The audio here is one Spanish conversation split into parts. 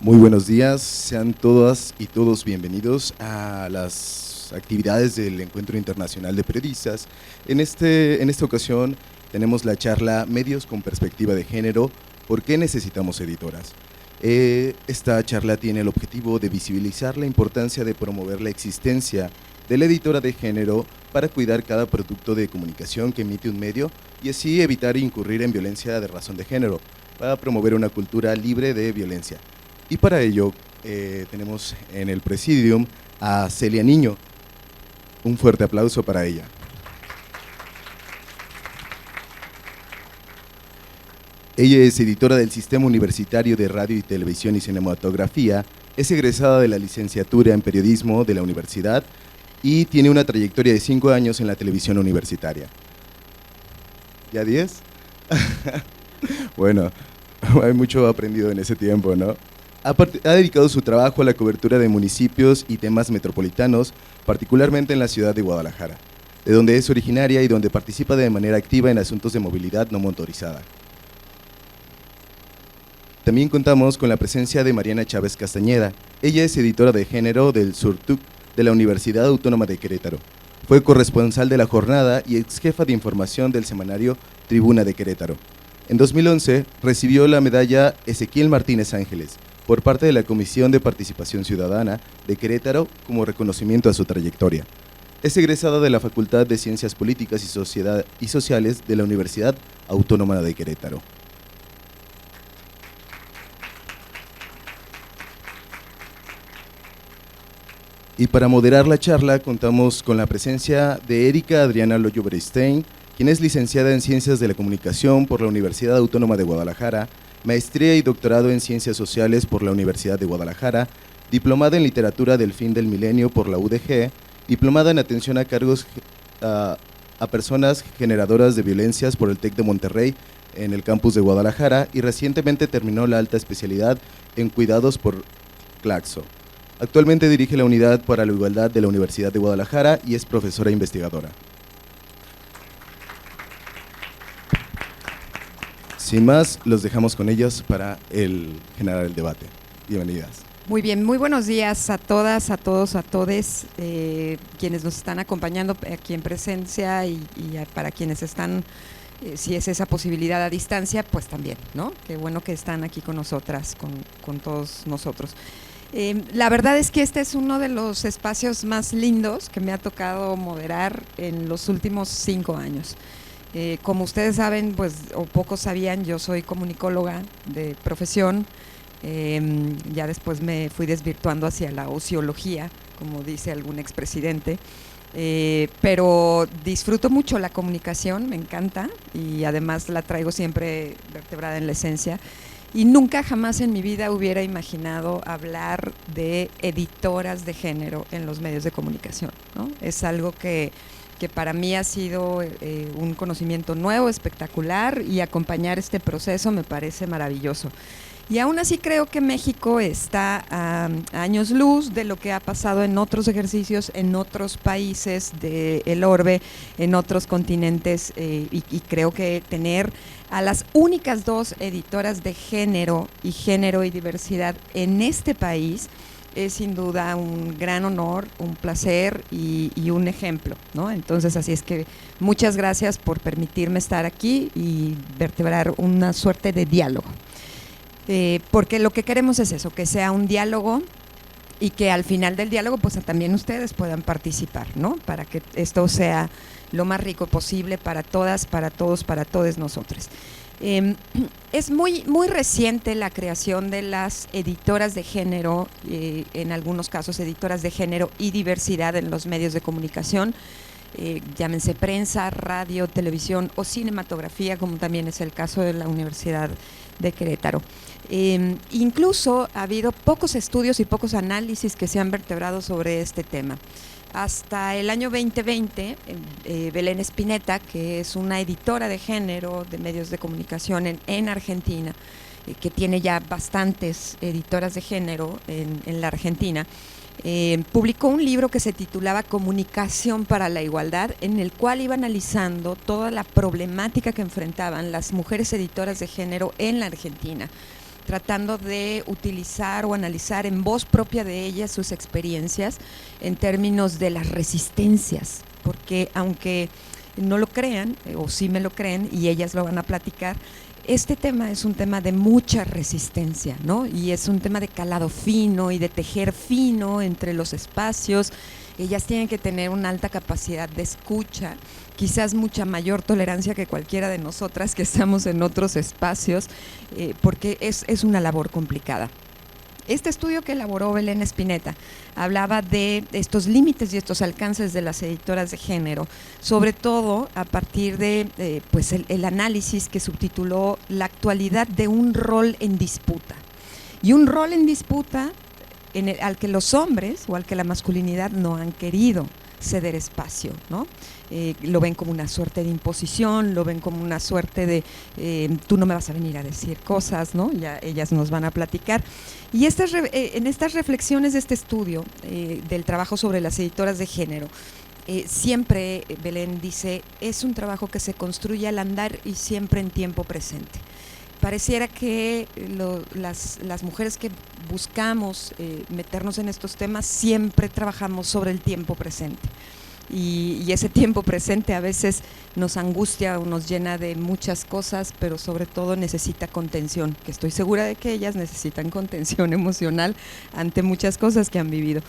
Muy buenos días, sean todas y todos bienvenidos a las actividades del Encuentro Internacional de Periodistas. En esta ocasión tenemos la charla Medios con Perspectiva de Género, ¿por qué necesitamos editoras? Esta charla tiene el objetivo de visibilizar la importancia de promover la existencia de la editora de género para cuidar cada producto de comunicación que emite un medio y así evitar incurrir en violencia de razón de género, para promover una cultura libre de violencia. Y para ello tenemos en el Presidium a Celia Niño. Un fuerte aplauso para ella. Ella es editora del Sistema Universitario de Radio y Televisión y Cinematografía, es egresada de la licenciatura en Periodismo de la universidad y tiene una trayectoria de 5 años en la televisión universitaria. ¿Ya 10? Bueno, hay mucho aprendido en ese tiempo, ¿no? Ha dedicado su trabajo a la cobertura de municipios y temas metropolitanos, particularmente en la ciudad de Guadalajara, de donde es originaria y donde participa de manera activa en asuntos de movilidad no motorizada. También contamos con la presencia de Mariana Chávez Castañeda. Ella es editora de género del Surtuc de la Universidad Autónoma de Querétaro. Fue corresponsal de La Jornada y exjefa de información del semanario Tribuna de Querétaro. En 2011 recibió la medalla Ezequiel Martínez Ángeles por parte de la Comisión de Participación Ciudadana de Querétaro como reconocimiento a su trayectoria. Es egresada de la Facultad de Ciencias Políticas y Sociales de la Universidad Autónoma de Querétaro. Y para moderar la charla contamos con la presencia de Erika Adriana Loyo Beristain, quien es licenciada en Ciencias de la Comunicación por la Universidad Autónoma de Guadalajara, maestría y doctorado en Ciencias Sociales por la Universidad de Guadalajara, diplomada en Literatura del Fin del Milenio por la UDG, diplomada en Atención a Cargos a Personas Generadoras de Violencias por el TEC de Monterrey en el campus de Guadalajara y recientemente terminó la alta especialidad en Cuidados por Claxo. Actualmente dirige la Unidad para la Igualdad de la Universidad de Guadalajara y es profesora investigadora. Sin más, los dejamos con ellos para generar el debate. Bienvenidas. Muy bien, muy buenos días a todas, a todos, a todes, quienes nos están acompañando aquí en presencia y para quienes están, si es esa posibilidad a distancia, pues también, ¿no? Qué bueno que están aquí con nosotras, con todos nosotros. La verdad es que este es uno de los espacios más lindos que me ha tocado moderar en los últimos 5 años. Como ustedes saben, pues, o pocos sabían, yo soy comunicóloga de profesión, ya después me fui desvirtuando hacia la ociología, como dice algún expresidente, pero disfruto mucho la comunicación, me encanta, y además la traigo siempre vertebrada en la esencia, y nunca jamás en mi vida hubiera imaginado hablar de editoras de género en los medios de comunicación, ¿no? Es algo que para mí ha sido un conocimiento nuevo, espectacular, y acompañar este proceso me parece maravilloso. Y aún así creo que México está a años luz de lo que ha pasado en otros ejercicios, en otros países del orbe, en otros continentes, y creo que tener a las únicas 2 editoras de género y diversidad en este país es sin duda un gran honor, un placer y un ejemplo, ¿no? Entonces, así es que muchas gracias por permitirme estar aquí y vertebrar una suerte de diálogo. Porque lo que queremos es eso, que sea un diálogo y que al final del diálogo pues también ustedes puedan participar, ¿no? Para que esto sea lo más rico posible para todas, para todos, para todas nosotras. Es muy reciente la creación de las editoras de género, en algunos casos editoras de género y diversidad en los medios de comunicación, llámense prensa, radio, televisión o cinematografía, como también es el caso de la Universidad de Querétaro. Incluso ha habido pocos estudios y pocos análisis que se han vertebrado sobre este tema. Hasta el año 2020, Belén Spinetta, que es una editora de género de medios de comunicación en Argentina, que tiene ya bastantes editoras de género en la Argentina, publicó un libro que se titulaba Comunicación para la Igualdad, en el cual iba analizando toda la problemática que enfrentaban las mujeres editoras de género en la Argentina. tratando de utilizar o analizar en voz propia de ellas sus experiencias en términos de las resistencias, porque aunque no lo crean, o sí me lo creen, y ellas lo van a platicar, este tema es un tema de mucha resistencia, ¿no? Y es un tema de calado fino y de tejer fino entre los espacios. Ellas tienen que tener una alta capacidad de escucha, quizás mucha mayor tolerancia que cualquiera de nosotras que estamos en otros espacios, porque es una labor complicada. Este estudio que elaboró Belén Spinetta hablaba de estos límites y estos alcances de las editoras de género, sobre todo a partir de pues el análisis que subtituló La actualidad de un rol en disputa. Y un rol en disputa al que los hombres o al que la masculinidad no han querido ceder espacio, ¿no? Lo ven como una suerte de imposición, lo ven como una suerte de tú no me vas a venir a decir cosas, ¿no? Ya ellas nos van a platicar. Y en estas reflexiones de este estudio del trabajo sobre las editoras de género, siempre Belén dice, es un trabajo que se construye al andar y siempre en tiempo presente. Pareciera que las mujeres que buscamos meternos en estos temas siempre trabajamos sobre el tiempo presente. Y ese tiempo presente a veces nos angustia o nos llena de muchas cosas, pero sobre todo necesita contención, que estoy segura de que ellas necesitan contención emocional ante muchas cosas que han vivido.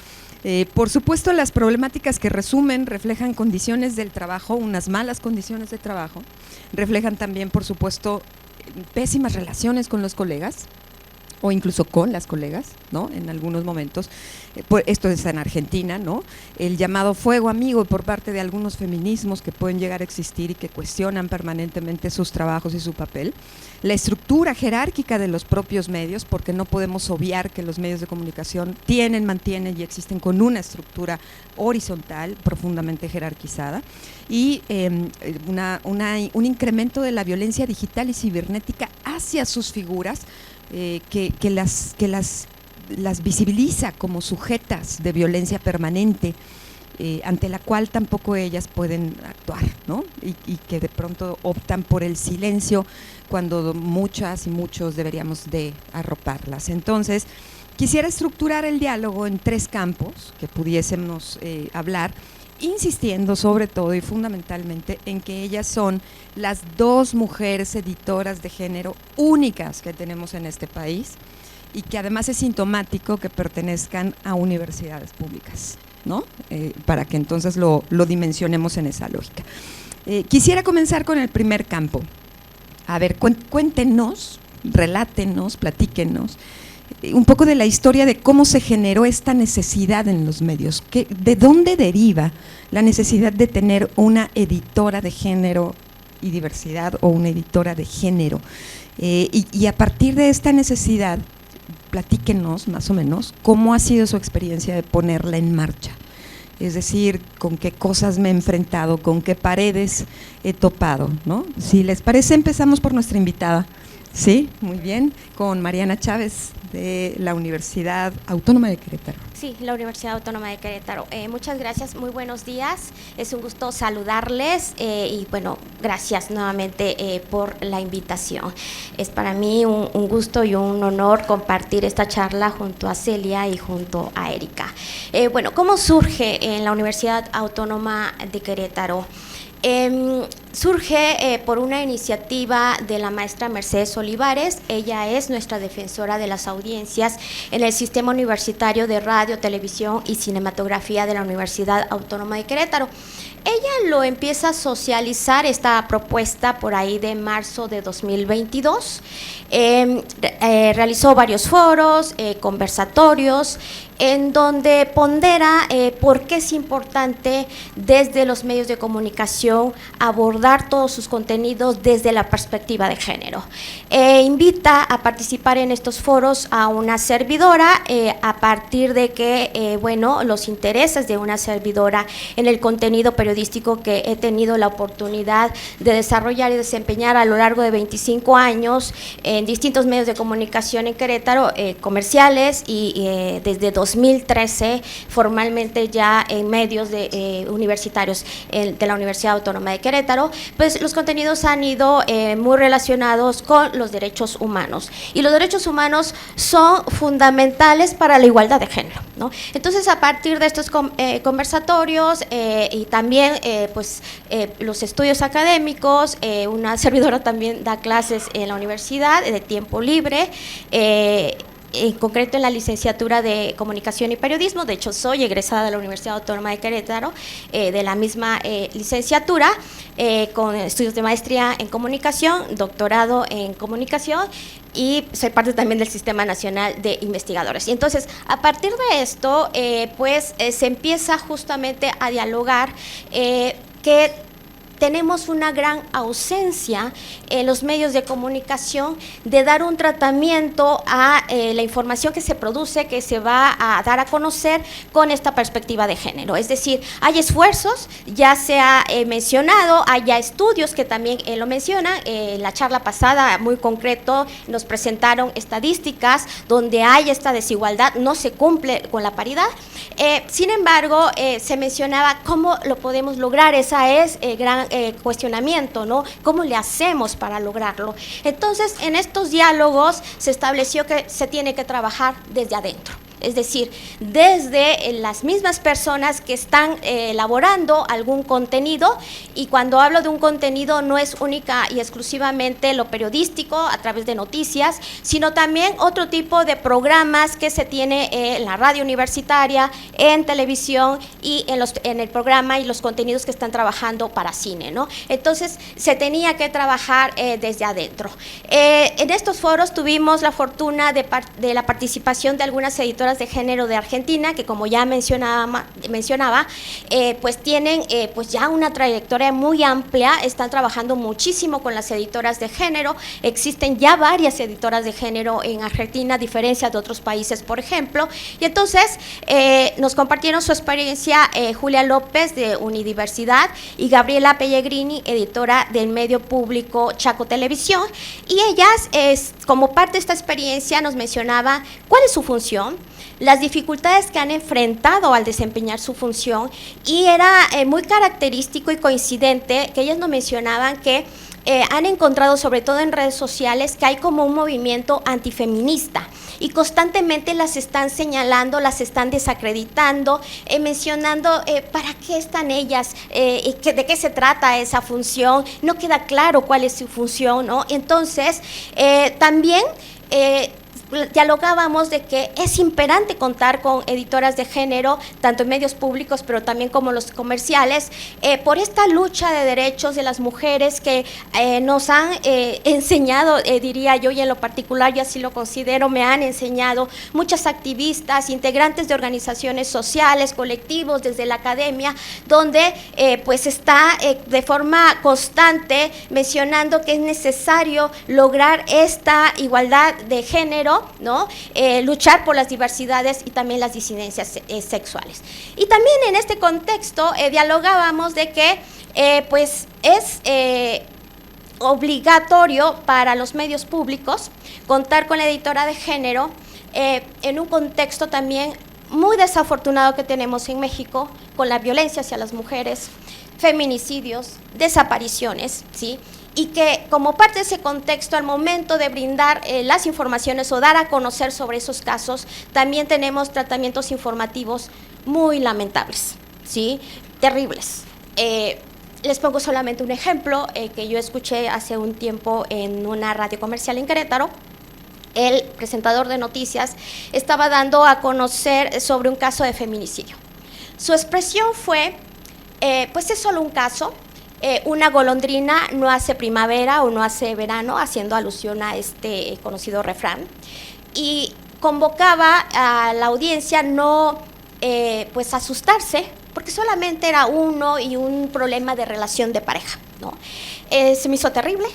Por supuesto, las problemáticas que reflejan condiciones del trabajo, unas malas condiciones de trabajo, reflejan también, por supuesto, pésimas relaciones con los colegas, o incluso con las colegas, ¿no? En algunos momentos, pues esto es en Argentina, ¿no? El llamado fuego amigo por parte de algunos feminismos que pueden llegar a existir y que cuestionan permanentemente sus trabajos y su papel, la estructura jerárquica de los propios medios, porque no podemos obviar que los medios de comunicación mantienen y existen con una estructura horizontal, profundamente jerarquizada, y un incremento de la violencia digital y cibernética hacia sus figuras, que las visibiliza como sujetas de violencia permanente, ante la cual tampoco ellas pueden actuar, ¿no? Y que de pronto optan por el silencio cuando muchas y muchos deberíamos de arroparlas. Entonces, quisiera estructurar el diálogo en 3 campos que pudiésemos hablar, insistiendo sobre todo y fundamentalmente en que ellas son las 2 mujeres editoras de género únicas que tenemos en este país, y que además es sintomático que pertenezcan a universidades públicas, ¿no? Para que entonces lo dimensionemos en esa lógica. Quisiera comenzar con el primer campo. A ver, cuéntenos, relátenos, platíquenos un poco de la historia de cómo se generó esta necesidad en los medios, de dónde deriva la necesidad de tener una editora de género y diversidad, o una editora de género, y a partir de esta necesidad, platíquenos más o menos cómo ha sido su experiencia de ponerla en marcha. Es decir, con qué cosas me he enfrentado, con qué paredes he topado, ¿no? Si les parece, empezamos por nuestra invitada. Sí, muy bien, con Mariana Chávez de la Universidad Autónoma de Querétaro. Sí, la Universidad Autónoma de Querétaro. Muchas gracias, muy buenos días. Es un gusto saludarles y bueno, gracias nuevamente por la invitación. Es para mí un gusto y un honor compartir esta charla junto a Celia y junto a Erika. Bueno, ¿cómo surge en la Universidad Autónoma de Querétaro? Surge por una iniciativa de la maestra Mercedes Olivares. Ella es nuestra defensora de las audiencias en el Sistema Universitario de Radio, Televisión y Cinematografía de la Universidad Autónoma de Querétaro. Ella lo empieza a socializar, esta propuesta, por ahí de marzo de 2022. Realizó varios foros, conversatorios, en donde pondera por qué es importante desde los medios de comunicación abordar todos sus contenidos desde la perspectiva de género. Invita a participar en estos foros contratamos a una servidora a partir de que, bueno, los intereses de una servidora en el contenido periodístico que he tenido la oportunidad de desarrollar y desempeñar a lo largo de 25 años en distintos medios de comunicación en Querétaro, comerciales, y desde 2013 formalmente ya en medios universitarios de la Universidad Autónoma de Querétaro. Pues los contenidos han ido muy relacionados con los derechos humanos, y los derechos humanos son fundamentales para la igualdad de género, ¿no? Entonces, a partir de estos conversatorios y también los estudios académicos, una servidora también da clases en la universidad de tiempo libre, en concreto en la licenciatura de Comunicación y Periodismo. De hecho, soy egresada de la Universidad Autónoma de Querétaro, de la misma licenciatura, con estudios de maestría en Comunicación, doctorado en Comunicación, y soy parte también del Sistema Nacional de Investigadores. Y entonces, a partir de esto, se empieza justamente a dialogar que tenemos una gran ausencia en los medios de comunicación de dar un tratamiento a la información que se produce, que se va a dar a conocer con esta perspectiva de género. Es decir, hay esfuerzos, ya se ha mencionado, hay ya estudios que también lo mencionan. En la charla pasada, muy concreto, nos presentaron estadísticas donde hay esta desigualdad, no se cumple con la paridad. Sin embargo, se mencionaba cómo lo podemos lograr. Esa es gran cuestionamiento, ¿no? ¿Cómo le hacemos para lograrlo? Entonces, en estos diálogos se estableció que se tiene que trabajar desde adentro. Es decir, desde las mismas personas que están elaborando algún contenido, y cuando hablo de un contenido no es única y exclusivamente lo periodístico a través de noticias, sino también otro tipo de programas que se tiene en la radio universitaria, en televisión y en el programa y los contenidos que están trabajando para cine, ¿no? Entonces, se tenía que trabajar desde adentro. En estos foros tuvimos la fortuna de la participación de algunas editoras de género de Argentina, que como ya mencionaba, pues tienen pues ya una trayectoria muy amplia, están trabajando muchísimo con las editoras de género. Existen ya varias editoras de género en Argentina, a diferencia de otros países, por ejemplo, y entonces nos compartieron su experiencia Julia López de Unidiversidad y Gabriela Pellegrini, editora del medio público Chaco Televisión, y ellas, como parte de esta experiencia, nos mencionaban cuál es su función, las dificultades que han enfrentado al desempeñar su función, y era muy característico y coincidente que ellas nos mencionaban que han encontrado, sobre todo en redes sociales, que hay como un movimiento antifeminista, y constantemente las están señalando, las están desacreditando, mencionando para qué están ellas, de qué se trata esa función, no queda claro cuál es su función, ¿no? Entonces, también dialogábamos de que es imperante contar con editoras de género, tanto en medios públicos, pero también como los comerciales, por esta lucha de derechos de las mujeres que nos han enseñado, diría yo, y en lo particular yo así lo considero, me han enseñado muchas activistas, integrantes de organizaciones sociales, colectivos, desde la academia, donde pues está de forma constante mencionando que es necesario lograr esta igualdad de género, ¿no? Luchar por las diversidades y también las disidencias sexuales. Y también en este contexto dialogábamos de que pues es obligatorio para los medios públicos contar con la editora de género en un contexto también muy desafortunado que tenemos en México, con la violencia hacia las mujeres, feminicidios, desapariciones, ¿sí? Y que como parte de ese contexto, al momento de brindar las informaciones o dar a conocer sobre esos casos, también tenemos tratamientos informativos muy lamentables, ¿sí? Terribles. Les pongo solamente un ejemplo que yo escuché hace un tiempo en una radio comercial en Querétaro. El presentador de noticias estaba dando a conocer sobre un caso de feminicidio. Su expresión fue, pues es solo un caso, una golondrina no hace primavera o no hace verano, haciendo alusión a este conocido refrán, y convocaba a la audiencia no pues asustarse, porque solamente era uno y un problema de relación de pareja, ¿no? Se me hizo terrible,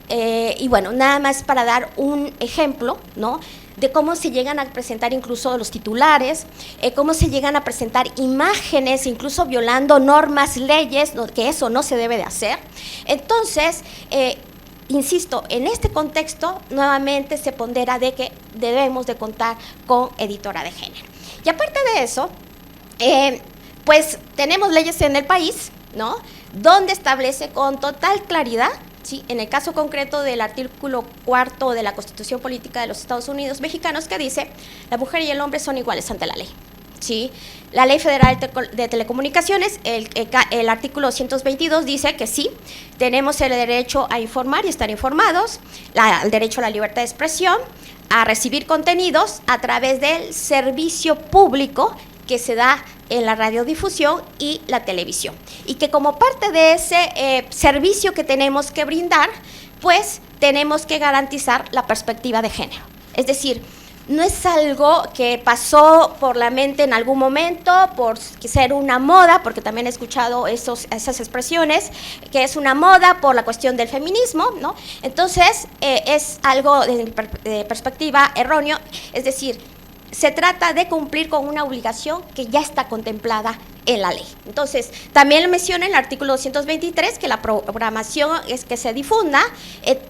y bueno, nada más para dar un ejemplo, ¿no? de cómo se llegan a presentar incluso los titulares, cómo se llegan a presentar imágenes, incluso violando normas, leyes, que eso no se debe de hacer. Entonces, insisto, en este contexto nuevamente se pondera de que debemos de contar con editora de género. Y aparte de eso, pues tenemos leyes en el país, ¿no?, donde establece con total claridad, ¿sí?, en el caso concreto del artículo 4 de la Constitución Política de los Estados Unidos Mexicanos, que dice: la mujer y el hombre son iguales ante la ley. ¿Sí? La Ley Federal de Telecomunicaciones, el artículo 222 dice que sí, tenemos el derecho a informar y estar informados, el derecho a la libertad de expresión, a recibir contenidos a través del servicio público que se da en la radiodifusión y la televisión. Y que como parte de ese servicio que tenemos que brindar, pues tenemos que garantizar la perspectiva de género. Es decir, no es algo que pasó por la mente en algún momento, por ser una moda, porque también he escuchado esas expresiones, que es una moda por la cuestión del feminismo, ¿no? Entonces, es algo de perspectiva erróneo, es decir, se trata de cumplir con una obligación que ya está contemplada en la ley. Entonces, también lo menciona en el artículo 223 que la programación es que se difunda,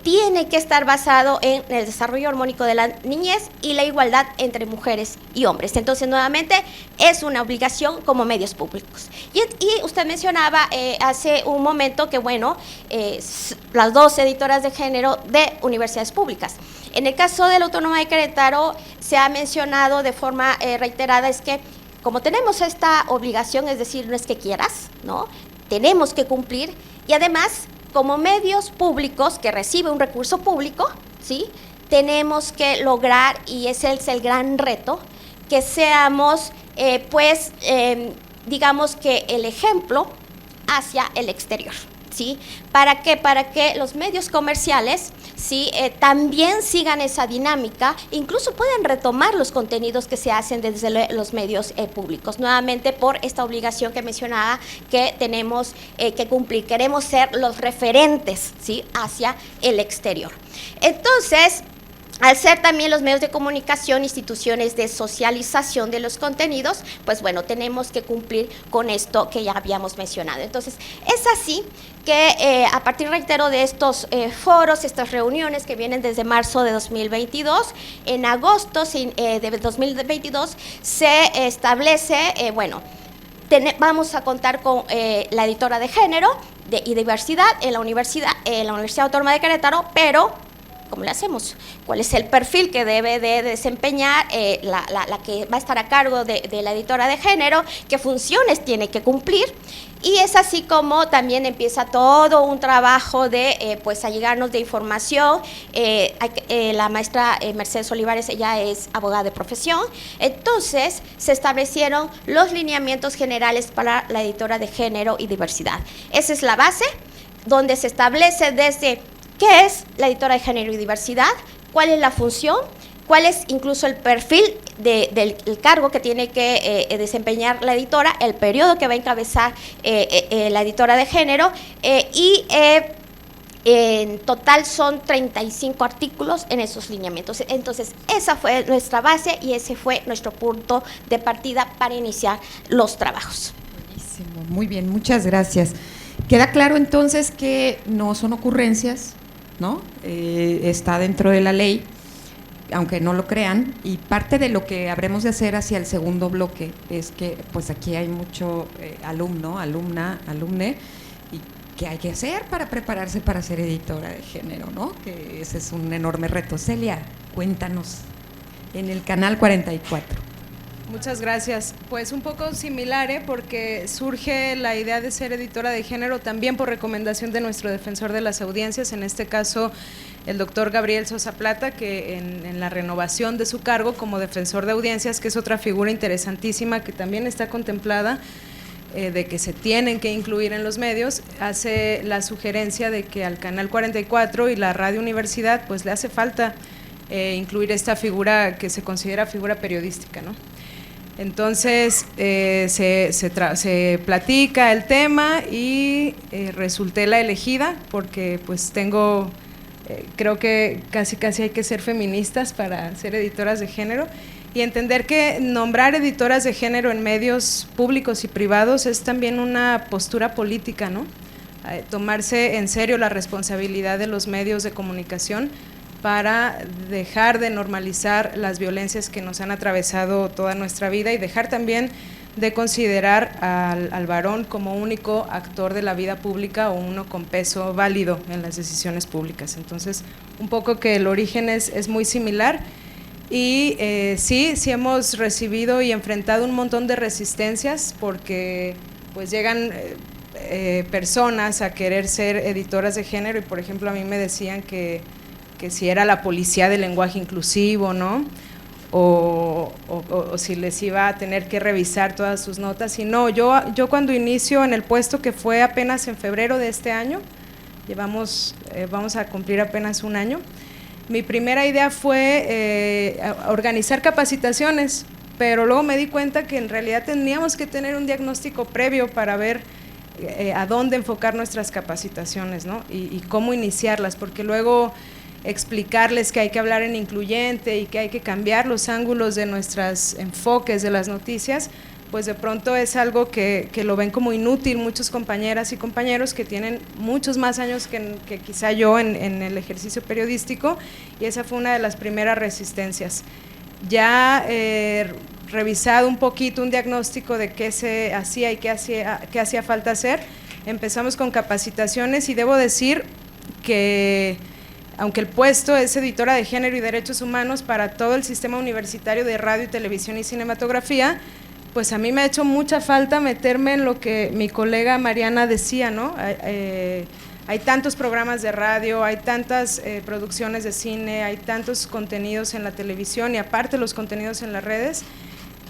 tiene que estar basado en el desarrollo armónico de la niñez y la igualdad entre mujeres y hombres. Entonces, nuevamente, es una obligación como medios públicos. Y usted mencionaba hace un momento que, bueno, las dos editoras de género de universidades públicas. En el caso de la Autónoma de Querétaro, se ha mencionado de forma reiterada, es que como tenemos esta obligación, es decir, no es que quieras, ¿no?, tenemos que cumplir, y además, como medios públicos que reciben un recurso público, ¿sí?, tenemos que lograr, y ese es el gran reto, que seamos, digamos que el ejemplo hacia el exterior. ¿Sí? ¿Para qué? Para que los medios comerciales, ¿sí?, también sigan esa dinámica, incluso pueden retomar los contenidos que se hacen desde los medios públicos, nuevamente por esta obligación que mencionaba que tenemos que cumplir. Queremos ser los referentes, ¿sí?, hacia el exterior. Entonces, al ser también los medios de comunicación instituciones de socialización de los contenidos, pues bueno, tenemos que cumplir con esto que ya habíamos mencionado. Entonces, es así que a partir, reitero, de estos foros, estas reuniones que vienen desde marzo de 2022, en agosto de 2022 se establece, vamos a contar con la editora de género y diversidad en la Universidad Autónoma de Querétaro, pero ¿cómo le hacemos? ¿Cuál es el perfil que debe de desempeñar la que va a estar a cargo de la editora de género? ¿Qué funciones tiene que cumplir? Y es así como también empieza todo un trabajo de allegarnos de información. La maestra Mercedes Olivares, ella es abogada de profesión. Entonces, se establecieron los lineamientos generales para la editora de género y diversidad. Esa es la base, donde se establece desde ¿qué es la editora de género y diversidad? ¿Cuál es la función? ¿Cuál es incluso el perfil del cargo que tiene que desempeñar la editora? El periodo que va a encabezar la editora de género en total son 35 artículos en esos lineamientos. Entonces, esa fue nuestra base y ese fue nuestro punto de partida para iniciar los trabajos. Buenísimo, muy bien, muchas gracias. Queda claro entonces que no son ocurrencias, ¿no? Está dentro de la ley, aunque no lo crean, y parte de lo que habremos de hacer hacia el segundo bloque es que pues aquí hay mucho alumne, y qué hay que hacer para prepararse para ser editora de género, ¿no? Que ese es un enorme reto. Celia, cuéntanos, en el canal 44. Muchas gracias. Pues un poco similar, porque surge la idea de ser editora de género también por recomendación de nuestro defensor de las audiencias, en este caso el doctor Gabriel Sosa Plata, que en la renovación de su cargo como defensor de audiencias, que es otra figura interesantísima que también está contemplada, de que se tienen que incluir en los medios, hace la sugerencia de que al canal 44 y la Radio Universidad pues le hace falta incluir esta figura que se considera figura periodística, ¿no? Entonces se platica el tema y resulté la elegida porque pues tengo Creo que casi hay que ser feministas para ser editoras de género y entender que nombrar editoras de género en medios públicos y privados es también una postura política, ¿no? Tomarse en serio la responsabilidad de los medios de comunicación para dejar de normalizar las violencias que nos han atravesado toda nuestra vida y dejar también de considerar al varón como único actor de la vida pública o uno con peso válido en las decisiones públicas. Entonces, un poco que el origen es muy similar y sí hemos recibido y enfrentado un montón de resistencias porque pues llegan personas a querer ser editoras de género y por ejemplo a mí me decían que si era la policía del lenguaje inclusivo, ¿no? O si les iba a tener que revisar todas sus notas. Y no, yo cuando inicio en el puesto, que fue apenas en febrero de este año, vamos a cumplir apenas un año, mi primera idea fue organizar capacitaciones, pero luego me di cuenta que en realidad teníamos que tener un diagnóstico previo para ver a dónde enfocar nuestras capacitaciones, ¿no? Y cómo iniciarlas, porque luego explicarles que hay que hablar en incluyente y que hay que cambiar los ángulos de nuestros enfoques de las noticias, pues de pronto es algo que lo ven como inútil muchos compañeras y compañeros que tienen muchos más años que quizá yo en el ejercicio periodístico, y esa fue una de las primeras resistencias. Ya revisado un poquito un diagnóstico de qué se hacía y qué hacía falta hacer, empezamos con capacitaciones y debo decir que aunque el puesto es editora de género y derechos humanos para todo el sistema universitario de radio y televisión y cinematografía, pues a mí me ha hecho mucha falta meterme en lo que mi colega Mariana decía, ¿no? Hay tantos programas de radio, hay tantas producciones de cine, hay tantos contenidos en la televisión y aparte los contenidos en las redes,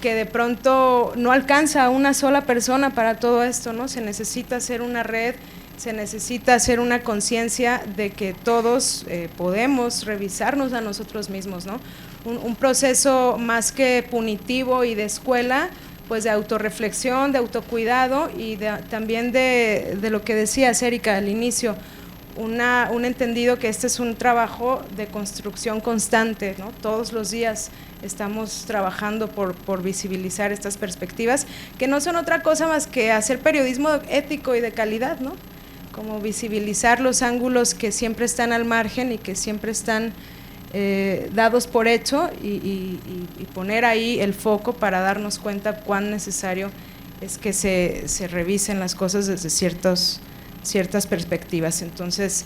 que de pronto no alcanza a una sola persona para todo esto, ¿no? Se necesita hacer una red, se necesita hacer una conciencia de que todos podemos revisarnos a nosotros mismos, ¿no? Un proceso más que punitivo y de escuela, pues de autorreflexión, de autocuidado y también de lo que decías, Erika, al inicio, un entendido que este es un trabajo de construcción constante, ¿no? Todos los días estamos trabajando por visibilizar estas perspectivas, que no son otra cosa más que hacer periodismo ético y de calidad, ¿no? Como visibilizar los ángulos que siempre están al margen y que siempre están dados por hecho y poner ahí el foco para darnos cuenta cuán necesario es que se revisen las cosas desde ciertas perspectivas. Entonces,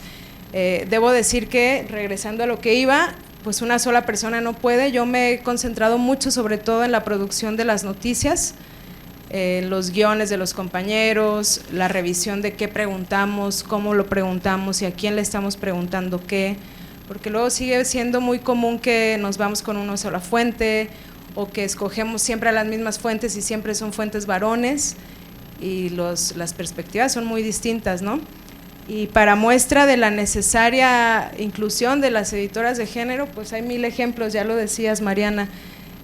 debo decir que, regresando a lo que iba, pues una sola persona no puede. Yo me he concentrado mucho sobre todo en la producción de las noticias, los guiones de los compañeros, la revisión de qué preguntamos, cómo lo preguntamos y a quién le estamos preguntando qué, porque luego sigue siendo muy común que nos vamos con una sola fuente o que escogemos siempre las mismas fuentes y siempre son fuentes varones y las perspectivas son muy distintas, ¿no? Y para muestra de la necesaria inclusión de las editoras de género, pues hay 1000 ejemplos, ya lo decías, Mariana.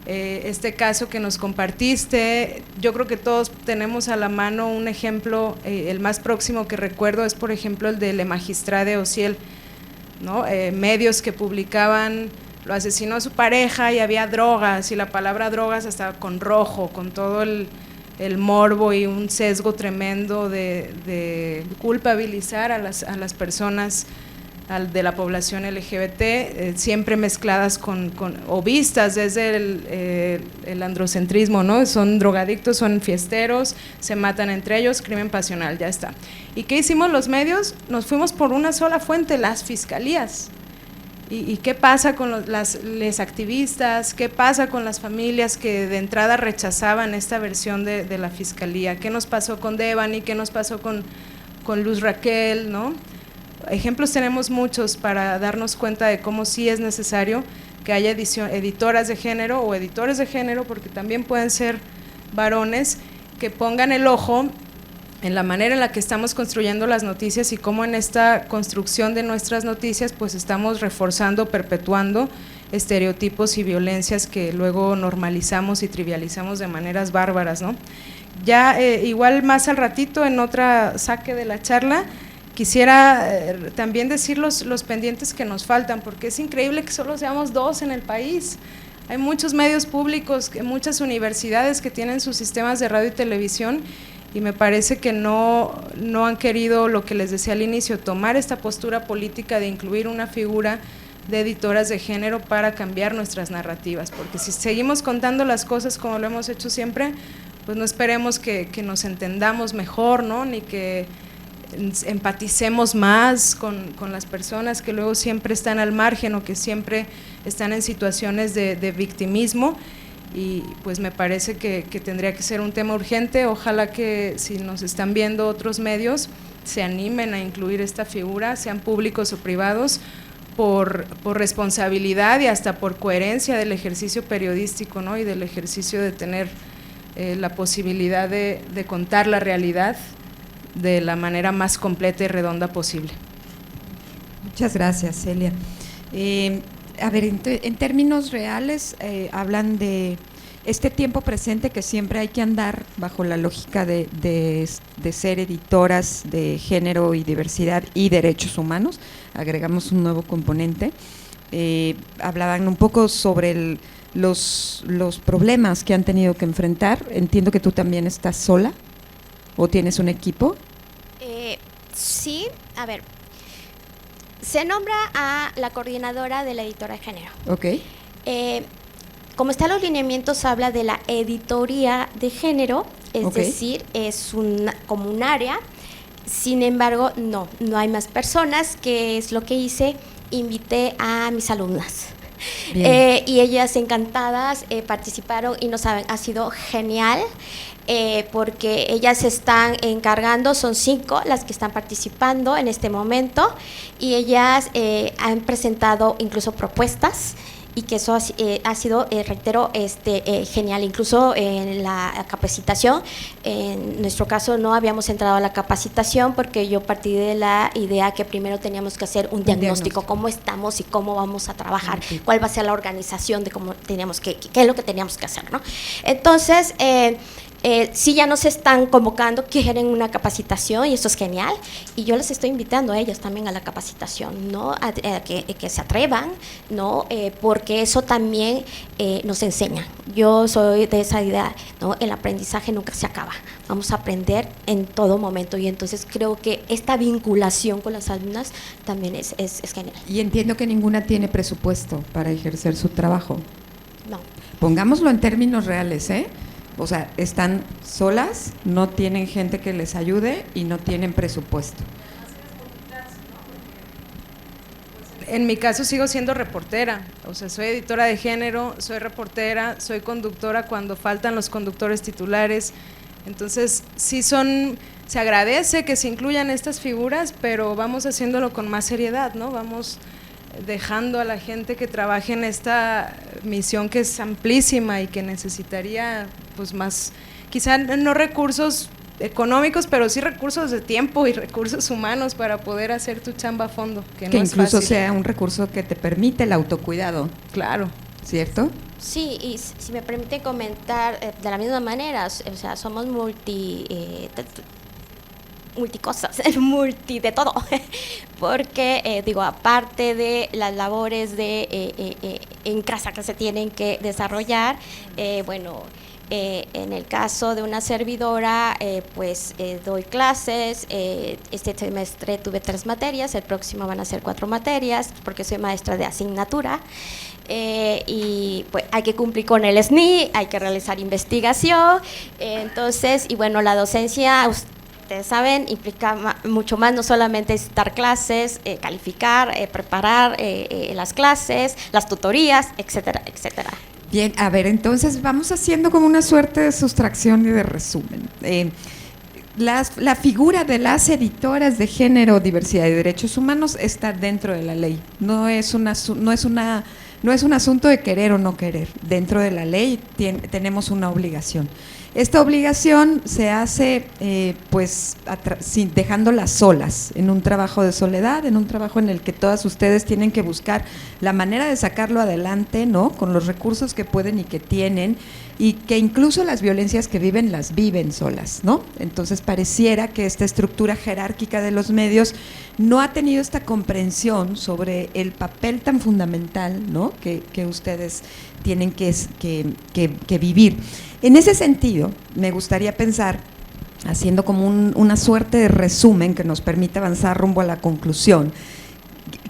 Este caso que nos compartiste, yo creo que todos tenemos a la mano un ejemplo, el más próximo que recuerdo es por ejemplo el de Le Magistrade Ociel, ¿no? Medios que publicaban, lo asesinó su pareja y había drogas, y la palabra drogas estaba con rojo, con todo el morbo y un sesgo tremendo de culpabilizar a las personas de la población LGBT, siempre mezcladas o vistas desde el androcentrismo, ¿no? Son drogadictos, son fiesteros, se matan entre ellos, crimen pasional, ya está. ¿Y qué hicimos los medios? Nos fuimos por una sola fuente, las fiscalías. ¿Y qué pasa con les activistas? ¿Qué pasa con las familias que de entrada rechazaban esta versión de la fiscalía? ¿Qué nos pasó con Devani? ¿Qué nos pasó con Luz Raquel? ¿No? Ejemplos tenemos muchos para darnos cuenta de cómo sí es necesario que haya editoras de género o editores de género, porque también pueden ser varones, que pongan el ojo en la manera en la que estamos construyendo las noticias y cómo en esta construcción de nuestras noticias pues estamos reforzando, perpetuando estereotipos y violencias que luego normalizamos y trivializamos de maneras bárbaras, ¿no? Ya igual más al ratito en otra saque de la charla quisiera también decir los pendientes que nos faltan, porque es increíble que solo seamos 2 en el país. Hay muchos medios públicos, muchas universidades que tienen sus sistemas de radio y televisión, y me parece que no han querido, lo que les decía al inicio, tomar esta postura política de incluir una figura de editoras de género para cambiar nuestras narrativas, porque si seguimos contando las cosas como lo hemos hecho siempre, pues no esperemos que nos entendamos mejor, ¿no? Ni que empaticemos más con las personas que luego siempre están al margen o que siempre están en situaciones de victimismo, y pues me parece que tendría que ser un tema urgente. Ojalá que si nos están viendo otros medios se animen a incluir esta figura, sean públicos o privados, por responsabilidad y hasta por coherencia del ejercicio periodístico, ¿no? Y del ejercicio de tener la posibilidad de contar la realidad de la manera más completa y redonda posible. Muchas gracias, Celia. A ver, en términos reales, hablan de este tiempo presente que siempre hay que andar bajo la lógica de ser editoras de género y diversidad y derechos humanos. Agregamos un nuevo componente. Hablaban un poco sobre los problemas que han tenido que enfrentar. Entiendo que tú también estás sola o tienes un equipo. Sí, a ver, se nombra a la coordinadora de la editora de género. Ok. Como están los lineamientos, habla de la editoría de género, es decir, es como un área. Sin embargo, no hay más personas, que es lo que hice. Invité a mis alumnas. Y ellas encantadas participaron, y no saben, ha sido genial, porque ellas se están encargando, son 5 las que están participando en este momento, y ellas han presentado incluso propuestas, y que eso ha sido, reitero, genial. Incluso en la capacitación, en nuestro caso no habíamos entrado a la capacitación porque yo partí de la idea que primero teníamos que hacer un diagnóstico, cómo estamos y cómo vamos a trabajar, cuál va a ser la organización de cómo teníamos qué es lo que teníamos que hacer, ¿no? Entonces, sí, ya nos están convocando, quieren una capacitación, y eso es genial, y yo les estoy invitando a ellos también a la capacitación, ¿no? A que se atrevan, ¿no? Porque eso también nos enseña. Yo soy de esa idea, ¿no? El aprendizaje nunca se acaba, vamos a aprender en todo momento, y entonces creo que esta vinculación con las alumnas también es genial. Y entiendo que ninguna tiene presupuesto para ejercer su trabajo. No. Pongámoslo en términos reales, ¿eh? O sea, están solas, no tienen gente que les ayude y no tienen presupuesto. En mi caso sigo siendo reportera, o sea, soy editora de género, soy reportera, soy conductora cuando faltan los conductores titulares. Entonces, sí se agradece que se incluyan estas figuras, pero vamos haciéndolo con más seriedad, ¿no? Vamos dejando a la gente que trabaje en esta misión que es amplísima y que necesitaría pues más, quizá no recursos económicos, pero sí recursos de tiempo y recursos humanos para poder hacer tu chamba a fondo, que no es incluso fácil. sea un recurso que te permite el autocuidado. Claro. ¿Cierto? Sí, y si me permite comentar de la misma manera, o sea, somos multicosas, multi de todo, porque digo, aparte de las labores en casa que se tienen que desarrollar, en el caso de una servidora, doy clases. Este semestre tuve 3 materias, el próximo van a ser 4 materias, porque soy maestra de asignatura. Y pues hay que cumplir con el SNI, hay que realizar investigación. Entonces, y bueno, la docencia, ustedes saben, implica mucho más, no solamente es dar clases, calificar, preparar las clases, las tutorías, etcétera, etcétera. Bien, a ver, entonces vamos haciendo como una suerte de sustracción y de resumen. La figura de las editoras de género, diversidad y derechos humanos está dentro de la ley. No es una no es un asunto de querer o no querer. Dentro de la ley tenemos una obligación. Esta obligación se hace dejándolas solas, en un trabajo de soledad, en un trabajo en el que todas ustedes tienen que buscar la manera de sacarlo adelante, ¿no? Con los recursos que pueden y que tienen, y que incluso las violencias que viven las viven solas, ¿no? Entonces pareciera que esta estructura jerárquica de los medios no ha tenido esta comprensión sobre el papel tan fundamental, ¿no? que ustedes tienen que vivir. En ese sentido, me gustaría pensar, haciendo como una suerte de resumen que nos permita avanzar rumbo a la conclusión,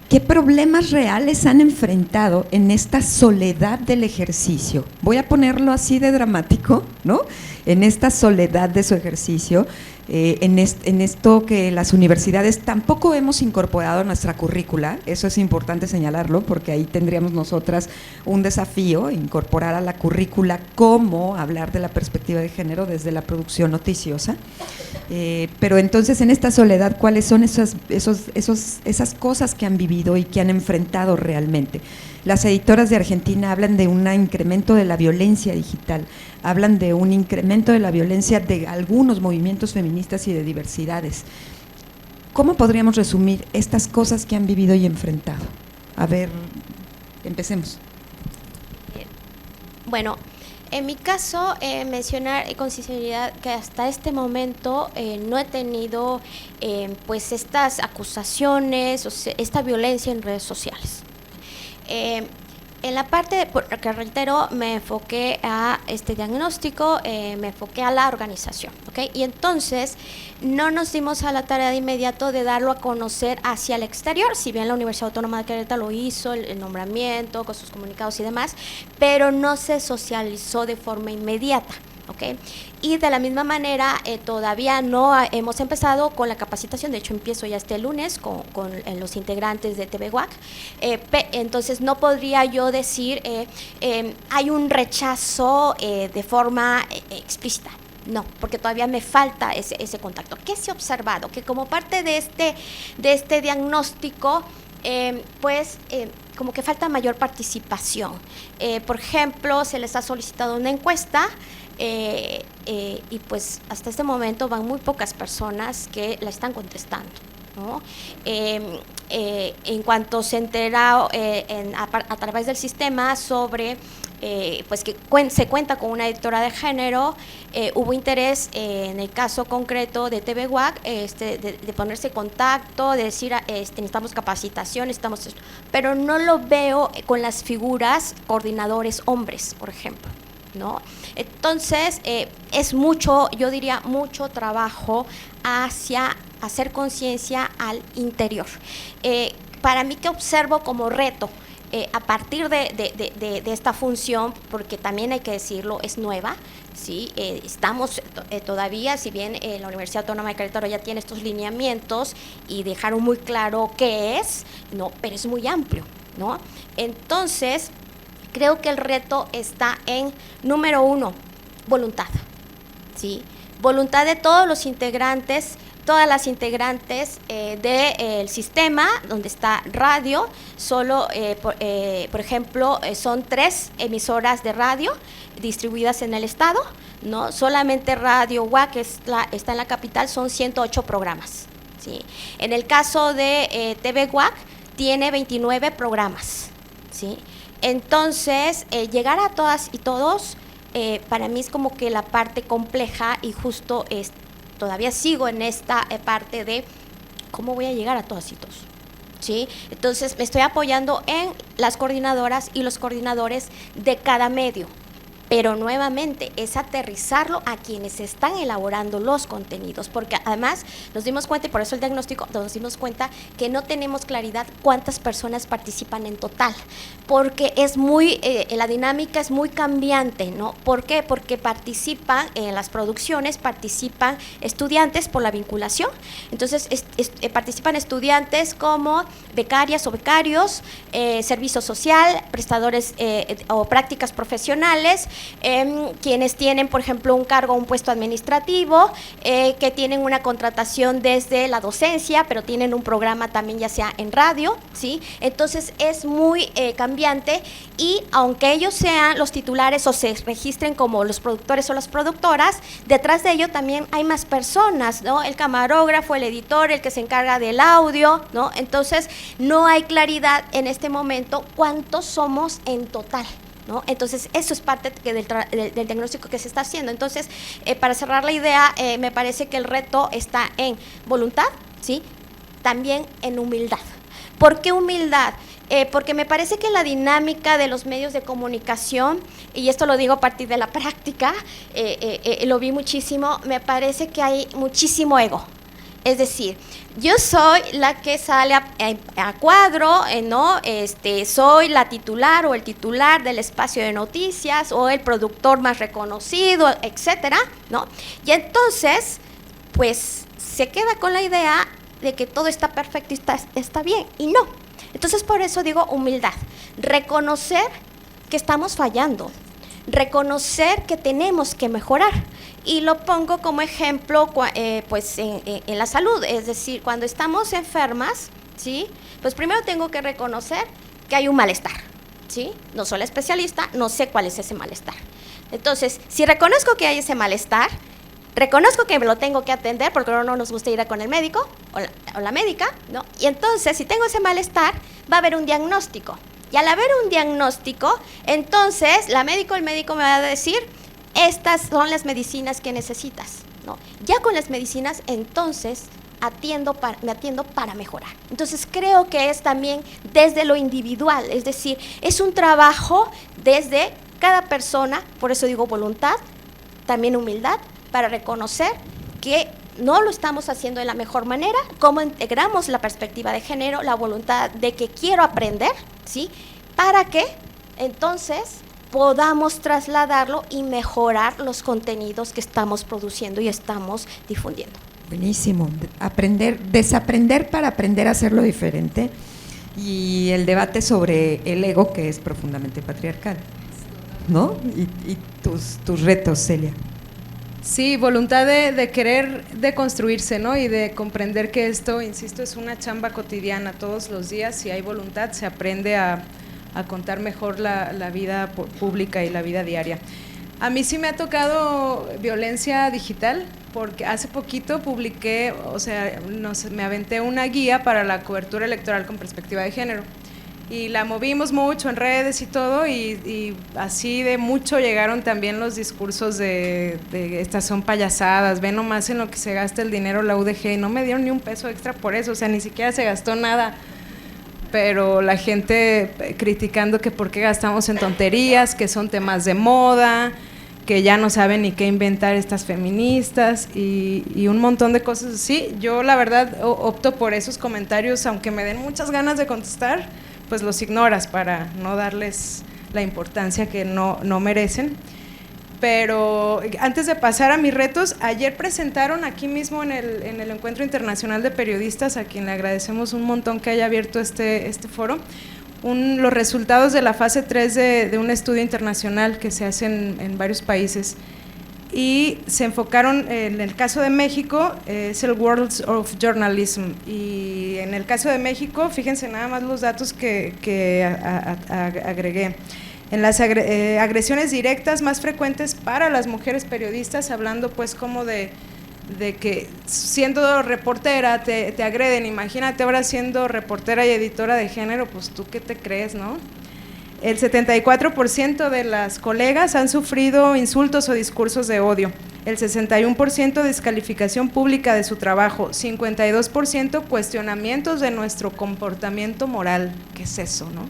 ¿qué problemas reales han enfrentado en esta soledad del ejercicio? Voy a ponerlo así de dramático, ¿no? En esta soledad de su ejercicio, en esto que las universidades tampoco hemos incorporado a nuestra currícula. Eso es importante señalarlo, porque ahí tendríamos nosotras un desafío, incorporar a la currícula cómo hablar de la perspectiva de género desde la producción noticiosa. Pero entonces, en esta soledad, ¿cuáles son esas cosas que han vivido y que han enfrentado realmente? Las editoras de Argentina hablan de un incremento de la violencia digital, hablan de un incremento de la violencia de algunos movimientos feministas y de diversidades. ¿Cómo podríamos resumir estas cosas que han vivido y enfrentado? A ver, empecemos. Bueno, en mi caso, mencionar con sinceridad que hasta este momento no he tenido pues estas acusaciones, o sea, esta violencia en redes sociales. En la parte, que reitero, me enfoqué a este diagnóstico, me enfoqué a la organización, ¿ok? Y entonces no nos dimos a la tarea de inmediato de darlo a conocer hacia el exterior, si bien la Universidad Autónoma de Querétaro lo hizo, el nombramiento, con sus comunicados y demás, pero no se socializó de forma inmediata. ¿Okay? Y de la misma manera todavía no hemos empezado con la capacitación, de hecho empiezo ya este lunes con los integrantes de TV WAC, entonces no podría yo decir hay un rechazo de forma explícita. No, porque todavía me falta ese contacto. ¿Qué se ha observado? Que como parte de este diagnóstico, como que falta mayor participación. Por ejemplo, se les ha solicitado una encuesta y pues hasta este momento van muy pocas personas que la están contestando, ¿no? En cuanto se entera a través del sistema sobre pues que se cuenta con una editora de género, hubo interés en el caso concreto de TV WAC de ponerse en contacto, de decir necesitamos capacitación, necesitamos esto, pero no lo veo con las figuras coordinadores hombres, por ejemplo, ¿no? Entonces es mucho, yo diría mucho trabajo hacia hacer conciencia al interior. Para mí, que observo como reto a partir de esta función, porque también hay que decirlo, es nueva, ¿sí? Estamos todavía, si bien la Universidad Autónoma de Querétaro ya tiene estos lineamientos y dejaron muy claro qué es, no, pero es muy amplio, ¿no? Entonces, creo que el reto está en, número uno, voluntad, ¿sí? Voluntad de todos los integrantes, todas las integrantes del sistema, donde está radio, solo, por ejemplo, son 3 emisoras de radio distribuidas en el estado, ¿no? Solamente Radio WAC, que está en la capital, son 108 programas, ¿sí? En el caso de TV WAC, tiene 29 programas, ¿sí? Entonces, llegar a todas y todos, para mí es como que la parte compleja, y justo todavía sigo en esta parte de cómo voy a llegar a todas y todos, ¿sí? Entonces, me estoy apoyando en las coordinadoras y los coordinadores de cada medio, pero nuevamente es aterrizarlo a quienes están elaborando los contenidos, porque además nos dimos cuenta, y por eso el diagnóstico, nos dimos cuenta que no tenemos claridad cuántas personas participan en total, porque es muy, la dinámica es muy cambiante, ¿no? ¿Por qué? Porque participan en las producciones, participan estudiantes por la vinculación, entonces participan estudiantes como becarias o becarios, servicio social, prestadores o prácticas profesionales, quienes tienen, por ejemplo, un cargo, un puesto administrativo, que tienen una contratación desde la docencia, pero tienen un programa también ya sea en radio, ¿sí? Entonces es muy cambiante, y aunque ellos sean los titulares o se registren como los productores o las productoras, detrás de ello también hay más personas, ¿no? El camarógrafo, el editor, el que se encarga del audio, ¿no? Entonces no hay claridad en este momento cuántos somos en total, ¿no? Entonces eso es parte del diagnóstico que se está haciendo. Entonces, para cerrar la idea, me parece que el reto está en voluntad, ¿sí? También en humildad. ¿Por qué humildad? Porque me parece que la dinámica de los medios de comunicación, y esto lo digo a partir de la práctica, lo vi muchísimo, me parece que hay muchísimo ego. Es decir, yo soy la que sale a cuadro, ¿no? Soy la titular o el titular del espacio de noticias, o el productor más reconocido, etcétera, ¿no? Y entonces, pues, se queda con la idea de que todo está perfecto y está bien, y no. Entonces, por eso digo humildad, reconocer que estamos fallando, reconocer que tenemos que mejorar. Y lo pongo como ejemplo, pues en la salud, es decir, cuando estamos enfermas, ¿sí? Pues primero tengo que reconocer que hay un malestar, ¿sí? No soy la especialista, no sé cuál es ese malestar. Entonces, si reconozco que hay ese malestar, reconozco que me lo tengo que atender, porque no nos gusta ir con el médico o la médica, ¿no? Y entonces, si tengo ese malestar, va a haber un diagnóstico. Y al haber un diagnóstico, entonces el médico me va a decir, estas son las medicinas que necesitas, ¿no? Ya con las medicinas, entonces me atiendo para mejorar. Entonces creo que es también desde lo individual, es decir, es un trabajo desde cada persona, por eso digo voluntad, también humildad, para reconocer que no lo estamos haciendo de la mejor manera, cómo integramos la perspectiva de género, la voluntad de que quiero aprender, ¿sí? Para que entonces podamos trasladarlo y mejorar los contenidos que estamos produciendo y estamos difundiendo. Buenísimo, desaprender para aprender a hacerlo diferente, y el debate sobre el ego, que es profundamente patriarcal, ¿no? Y tus retos, Celia. Sí, voluntad de querer deconstruirse, ¿no? Y de comprender que esto, insisto, es una chamba cotidiana todos los días. Si hay voluntad, se aprende a contar mejor la vida pública y la vida diaria. A mí sí me ha tocado violencia digital, porque hace poquito publiqué, me aventé una guía para la cobertura electoral con perspectiva de género. Y la movimos mucho en redes y todo, y así de mucho llegaron también los discursos de estas son payasadas, ve nomás en lo que se gasta el dinero la UDG, y no me dieron ni un peso extra por eso, o sea, ni siquiera se gastó nada, pero la gente criticando que por qué gastamos en tonterías, que son temas de moda, que ya no saben ni qué inventar estas feministas, y un montón de cosas así. Yo la verdad opto por esos comentarios, aunque me den muchas ganas de contestar, pues los ignoras para no darles la importancia que no merecen. Pero antes de pasar a mis retos, ayer presentaron aquí mismo en el Encuentro Internacional de Periodistas, a quien le agradecemos un montón que haya abierto este foro, los resultados de la fase 3 de un estudio internacional que se hace en varios países. Y se enfocaron en el caso de México, es el World of Journalism, y en el caso de México, fíjense nada más los datos que agregué. En las agresiones directas más frecuentes para las mujeres periodistas, hablando pues como de que siendo reportera te agreden, imagínate ahora siendo reportera y editora de género, pues tú qué te crees, ¿no? El 74% de las colegas han sufrido insultos o discursos de odio, el 61% descalificación pública de su trabajo, 52% cuestionamientos de nuestro comportamiento moral. ¿Qué es eso, no?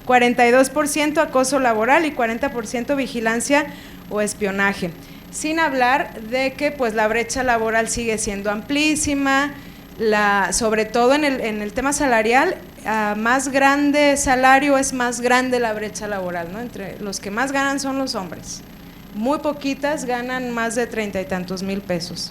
42% acoso laboral y 40% vigilancia o espionaje. Sin hablar de que pues la brecha laboral sigue siendo amplísima, sobre todo en el tema salarial, a más grande salario es más grande la brecha laboral, ¿no? Entre los que más ganan son los hombres, muy poquitas ganan más de 30 y tantos mil pesos.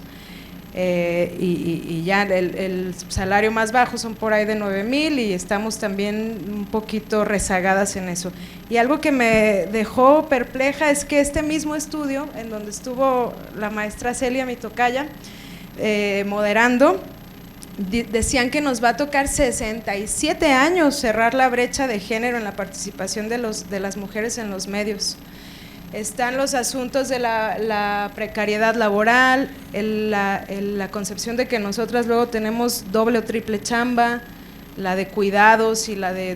y ya el salario más bajo son por ahí de 9,000 y estamos también un poquito rezagadas en eso. Y algo que me dejó perpleja es que este mismo estudio, en donde estuvo la maestra Celia, mi tocaya, moderando, decían que nos va a tocar 67 años cerrar la brecha de género en la participación de las mujeres en los medios. Están los asuntos de la precariedad laboral, la concepción de que nosotras luego tenemos doble o triple chamba, la de cuidados y la de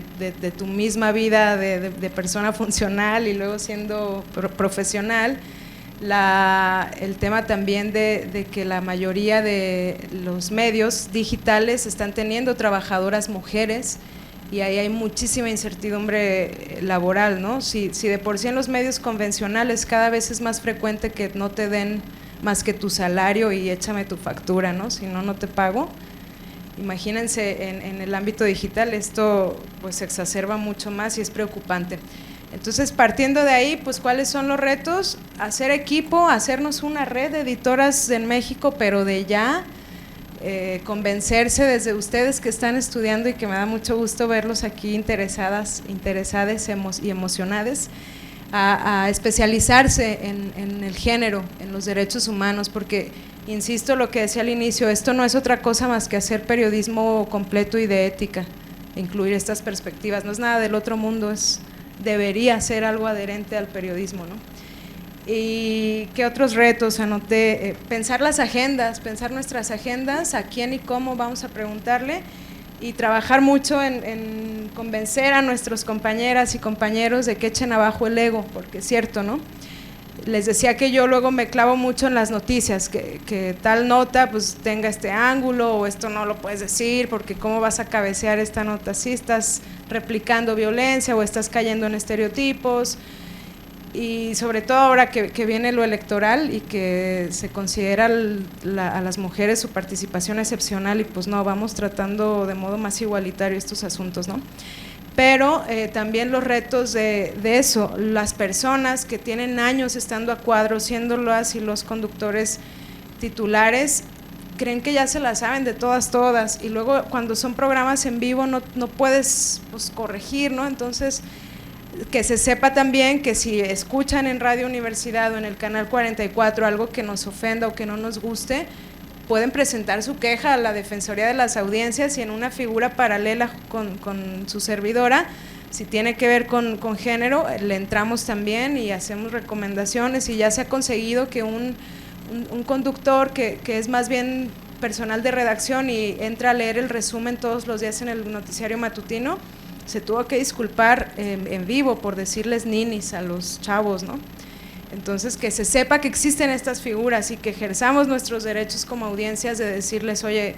tu misma vida de persona funcional y luego siendo profesional. El tema también de que la mayoría de los medios digitales están teniendo trabajadoras mujeres y ahí hay muchísima incertidumbre laboral, ¿no? Si de por sí en los medios convencionales cada vez es más frecuente que no te den más que tu salario y échame tu factura, ¿no? Si no, no te pago. Imagínense en el ámbito digital, esto pues se exacerba mucho más y es preocupante. Entonces, partiendo de ahí, pues ¿cuáles son los retos? Hacer equipo, hacernos una red de editoras en México, pero de ya, convencerse desde ustedes que están estudiando y que me da mucho gusto verlos aquí interesadas y emocionadas, a especializarse en el género, en los derechos humanos, porque, insisto, lo que decía al inicio, esto no es otra cosa más que hacer periodismo completo y de ética, incluir estas perspectivas, no es nada del otro mundo, debería ser algo adherente al periodismo, ¿no? ¿Y qué otros retos anoté? Pensar las agendas, pensar nuestras agendas, a quién y cómo vamos a preguntarle, y trabajar mucho en convencer a nuestros compañeras y compañeros de que echen abajo el ego, porque es cierto, ¿no? Les decía que yo luego me clavo mucho en las noticias, que tal nota pues tenga este ángulo o esto no lo puedes decir porque cómo vas a cabecear esta nota, si estás replicando violencia o estás cayendo en estereotipos, y sobre todo ahora que viene lo electoral y que se considera a las mujeres su participación excepcional y pues no, vamos tratando de modo más igualitario estos asuntos, ¿no? Pero también los retos de eso, las personas que tienen años estando a cuadro, siendo las y los conductores titulares, creen que ya se la saben de todas, y luego cuando son programas en vivo no puedes pues corregir, ¿no? Entonces, que se sepa también que si escuchan en Radio Universidad o en el canal 44 algo que nos ofenda o que no nos guste, pueden presentar su queja a la Defensoría de las Audiencias y en una figura paralela con su servidora, si tiene que ver con género, le entramos también y hacemos recomendaciones, y ya se ha conseguido que un conductor que es más bien personal de redacción y entra a leer el resumen todos los días en el noticiario matutino, se tuvo que disculpar en vivo por decirles ninis a los chavos, ¿no? Entonces, que se sepa que existen estas figuras y que ejerzamos nuestros derechos como audiencias de decirles, oye,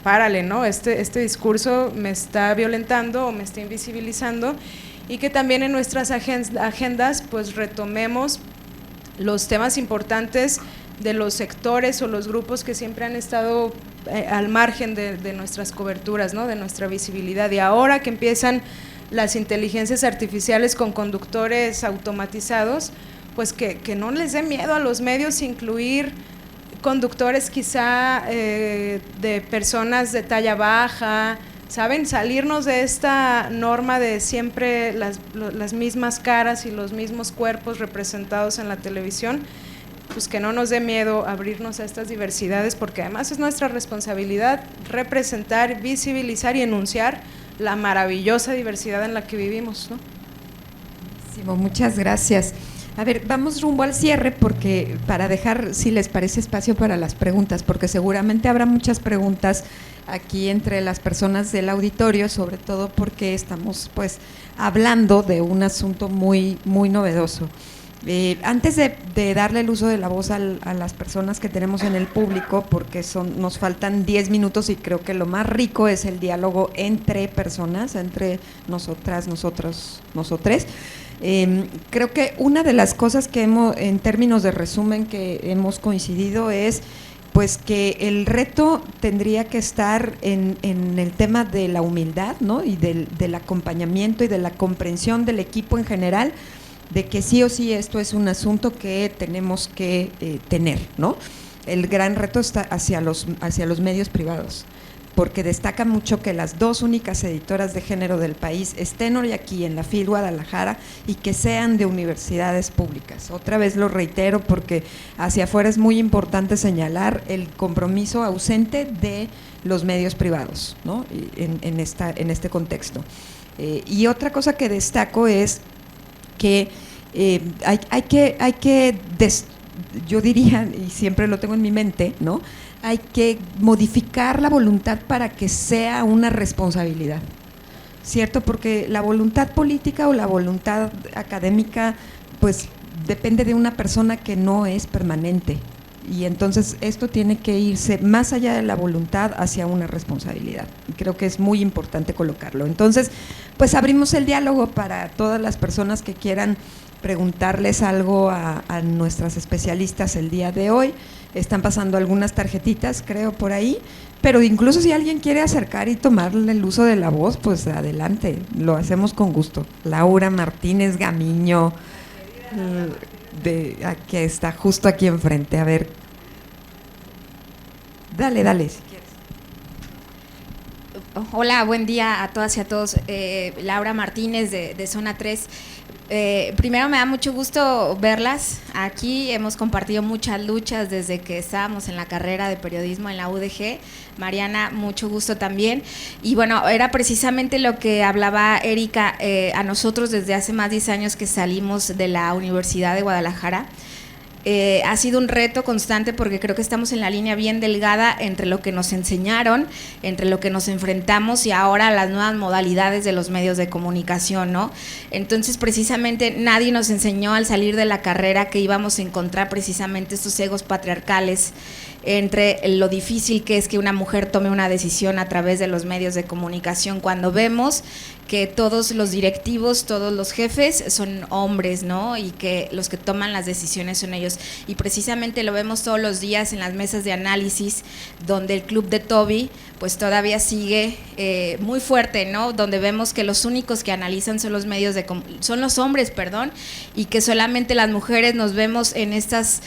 párale, ¿no? Este discurso me está violentando o me está invisibilizando, y que también en nuestras agendas pues retomemos los temas importantes de los sectores o los grupos que siempre han estado al margen de nuestras coberturas, ¿no? De nuestra visibilidad, y ahora que empiezan las inteligencias artificiales con conductores automatizados, pues que no les dé miedo a los medios incluir conductores quizá de personas de talla baja, ¿saben? Salirnos de esta norma de siempre las mismas caras y los mismos cuerpos representados en la televisión, pues que no nos dé miedo abrirnos a estas diversidades, porque además es nuestra responsabilidad representar, visibilizar y enunciar la maravillosa diversidad en la que vivimos, ¿no? Muchas gracias. A ver, vamos rumbo al cierre, porque para dejar, si les parece, espacio para las preguntas, porque seguramente habrá muchas preguntas aquí entre las personas del auditorio, sobre todo porque estamos pues hablando de un asunto muy, muy novedoso. Antes de darle el uso de la voz a las personas que tenemos en el público, porque nos faltan 10 minutos y creo que lo más rico es el diálogo entre personas, entre nosotras, nosotros, nosotres. Creo que una de las cosas que en términos de resumen que hemos coincidido es pues que el reto tendría que estar en el tema de la humildad, ¿no? Y del acompañamiento y de la comprensión del equipo en general, de que sí o sí esto es un asunto que tenemos que tener, ¿no? el gran reto está hacia los medios privados, porque destaca mucho que las 2 únicas editoras de género del país estén hoy aquí en la FIL Guadalajara y que sean de universidades públicas. Otra vez lo reitero porque hacia afuera es muy importante señalar el compromiso ausente de los medios privados, ¿no? en este contexto. Y otra cosa que destaco es que yo diría, y siempre lo tengo en mi mente, ¿no?, hay que modificar la voluntad para que sea una responsabilidad, ¿cierto? Porque la voluntad política o la voluntad académica, pues depende de una persona que no es permanente, y entonces esto tiene que irse más allá de la voluntad hacia una responsabilidad, y creo que es muy importante colocarlo. Entonces, pues abrimos el diálogo para todas las personas que quieran preguntarles algo a nuestras especialistas el día de hoy. Están pasando algunas tarjetitas, creo, por ahí, pero incluso si alguien quiere acercar y tomarle el uso de la voz, pues adelante, lo hacemos con gusto. Laura Martínez Gamiño, que está justo aquí enfrente. A ver, dale, si quieres. Hola, buen día a todas y a todos. Laura Martínez de Zona 3. Primero, me da mucho gusto verlas aquí. Hemos compartido muchas luchas desde que estábamos en la carrera de periodismo en la UDG. Mariana, mucho gusto también. Y bueno, era precisamente lo que hablaba Erika. A nosotros desde hace más de 10 años que salimos de la Universidad de Guadalajara, ha sido un reto constante porque creo que estamos en la línea bien delgada entre lo que nos enseñaron, entre lo que nos enfrentamos y ahora las nuevas modalidades de los medios de comunicación, ¿no? Entonces, precisamente nadie nos enseñó al salir de la carrera que íbamos a encontrar precisamente estos egos patriarcales entre lo difícil que es que una mujer tome una decisión a través de los medios de comunicación, cuando vemos que todos los directivos, todos los jefes son hombres, ¿no? Y que los que toman las decisiones son ellos. Y precisamente lo vemos todos los días en las mesas de análisis, donde el club de Toby pues todavía sigue muy fuerte, ¿no? Donde vemos que los únicos que analizan son los medios son los hombres, y que solamente las mujeres nos vemos en estas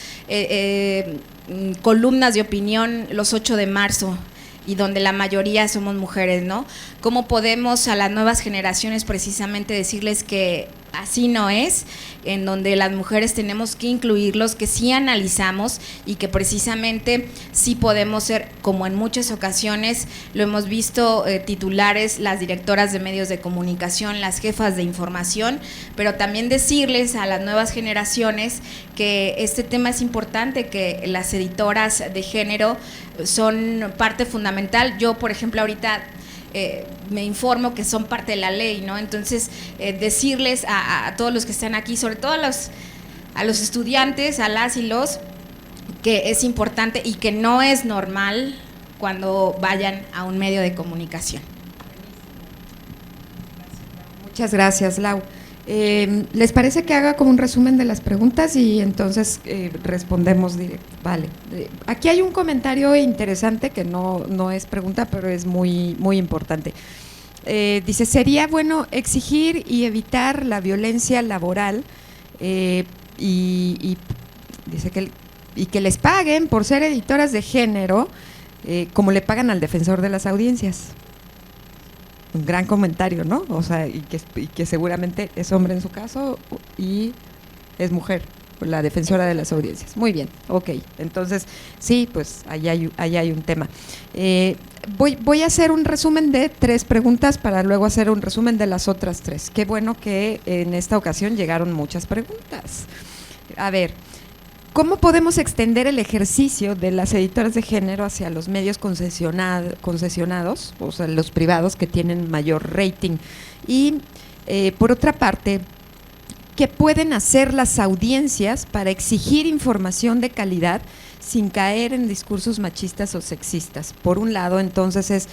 columnas de opinión los 8 de marzo, y donde la mayoría somos mujeres, ¿no? ¿Cómo podemos a las nuevas generaciones precisamente decirles que así no es, en donde las mujeres tenemos que incluirlos, que sí analizamos y que precisamente sí podemos ser, como en muchas ocasiones lo hemos visto, titulares, las directoras de medios de comunicación, las jefas de información, pero también decirles a las nuevas generaciones que este tema es importante, que las editoras de género son parte fundamental. Yo, por ejemplo, ahorita me informo que son parte de la ley, ¿no? Entonces, decirles a todos los que están aquí, sobre todo a los estudiantes, a las y los, que es importante y que no es normal cuando vayan a un medio de comunicación. Muchas gracias, Lau. ¿Les parece que haga como un resumen de las preguntas y entonces respondemos directo? Vale. Aquí hay un comentario interesante que no es pregunta, pero es muy, muy importante. Dice, sería bueno exigir y evitar la violencia laboral y dice que les paguen por ser editoras de género como le pagan al defensor de las audiencias. Un gran comentario, ¿no? O sea, y que seguramente es hombre en su caso y es mujer, la defensora de las audiencias. Muy bien, ok. Entonces, sí, pues ahí hay un tema. Voy a hacer un resumen de 3 preguntas para luego hacer un resumen de las otras 3. Qué bueno que en esta ocasión llegaron muchas preguntas. A ver, ¿cómo podemos extender el ejercicio de las editoras de género hacia los medios concesionados, o sea, los privados que tienen mayor rating? Y, por otra parte, ¿qué pueden hacer las audiencias para exigir información de calidad sin caer en discursos machistas o sexistas? Por un lado, entonces, es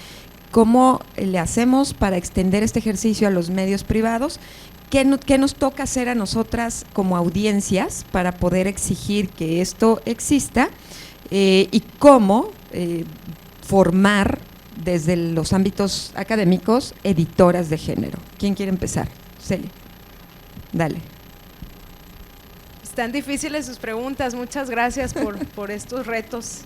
cómo le hacemos para extender este ejercicio a los medios privados. ¿Qué nos toca hacer a nosotras como audiencias para poder exigir que esto exista? Y cómo formar desde los ámbitos académicos editoras de género. ¿Quién quiere empezar? Celia, dale. Están difíciles sus preguntas, muchas gracias por estos retos.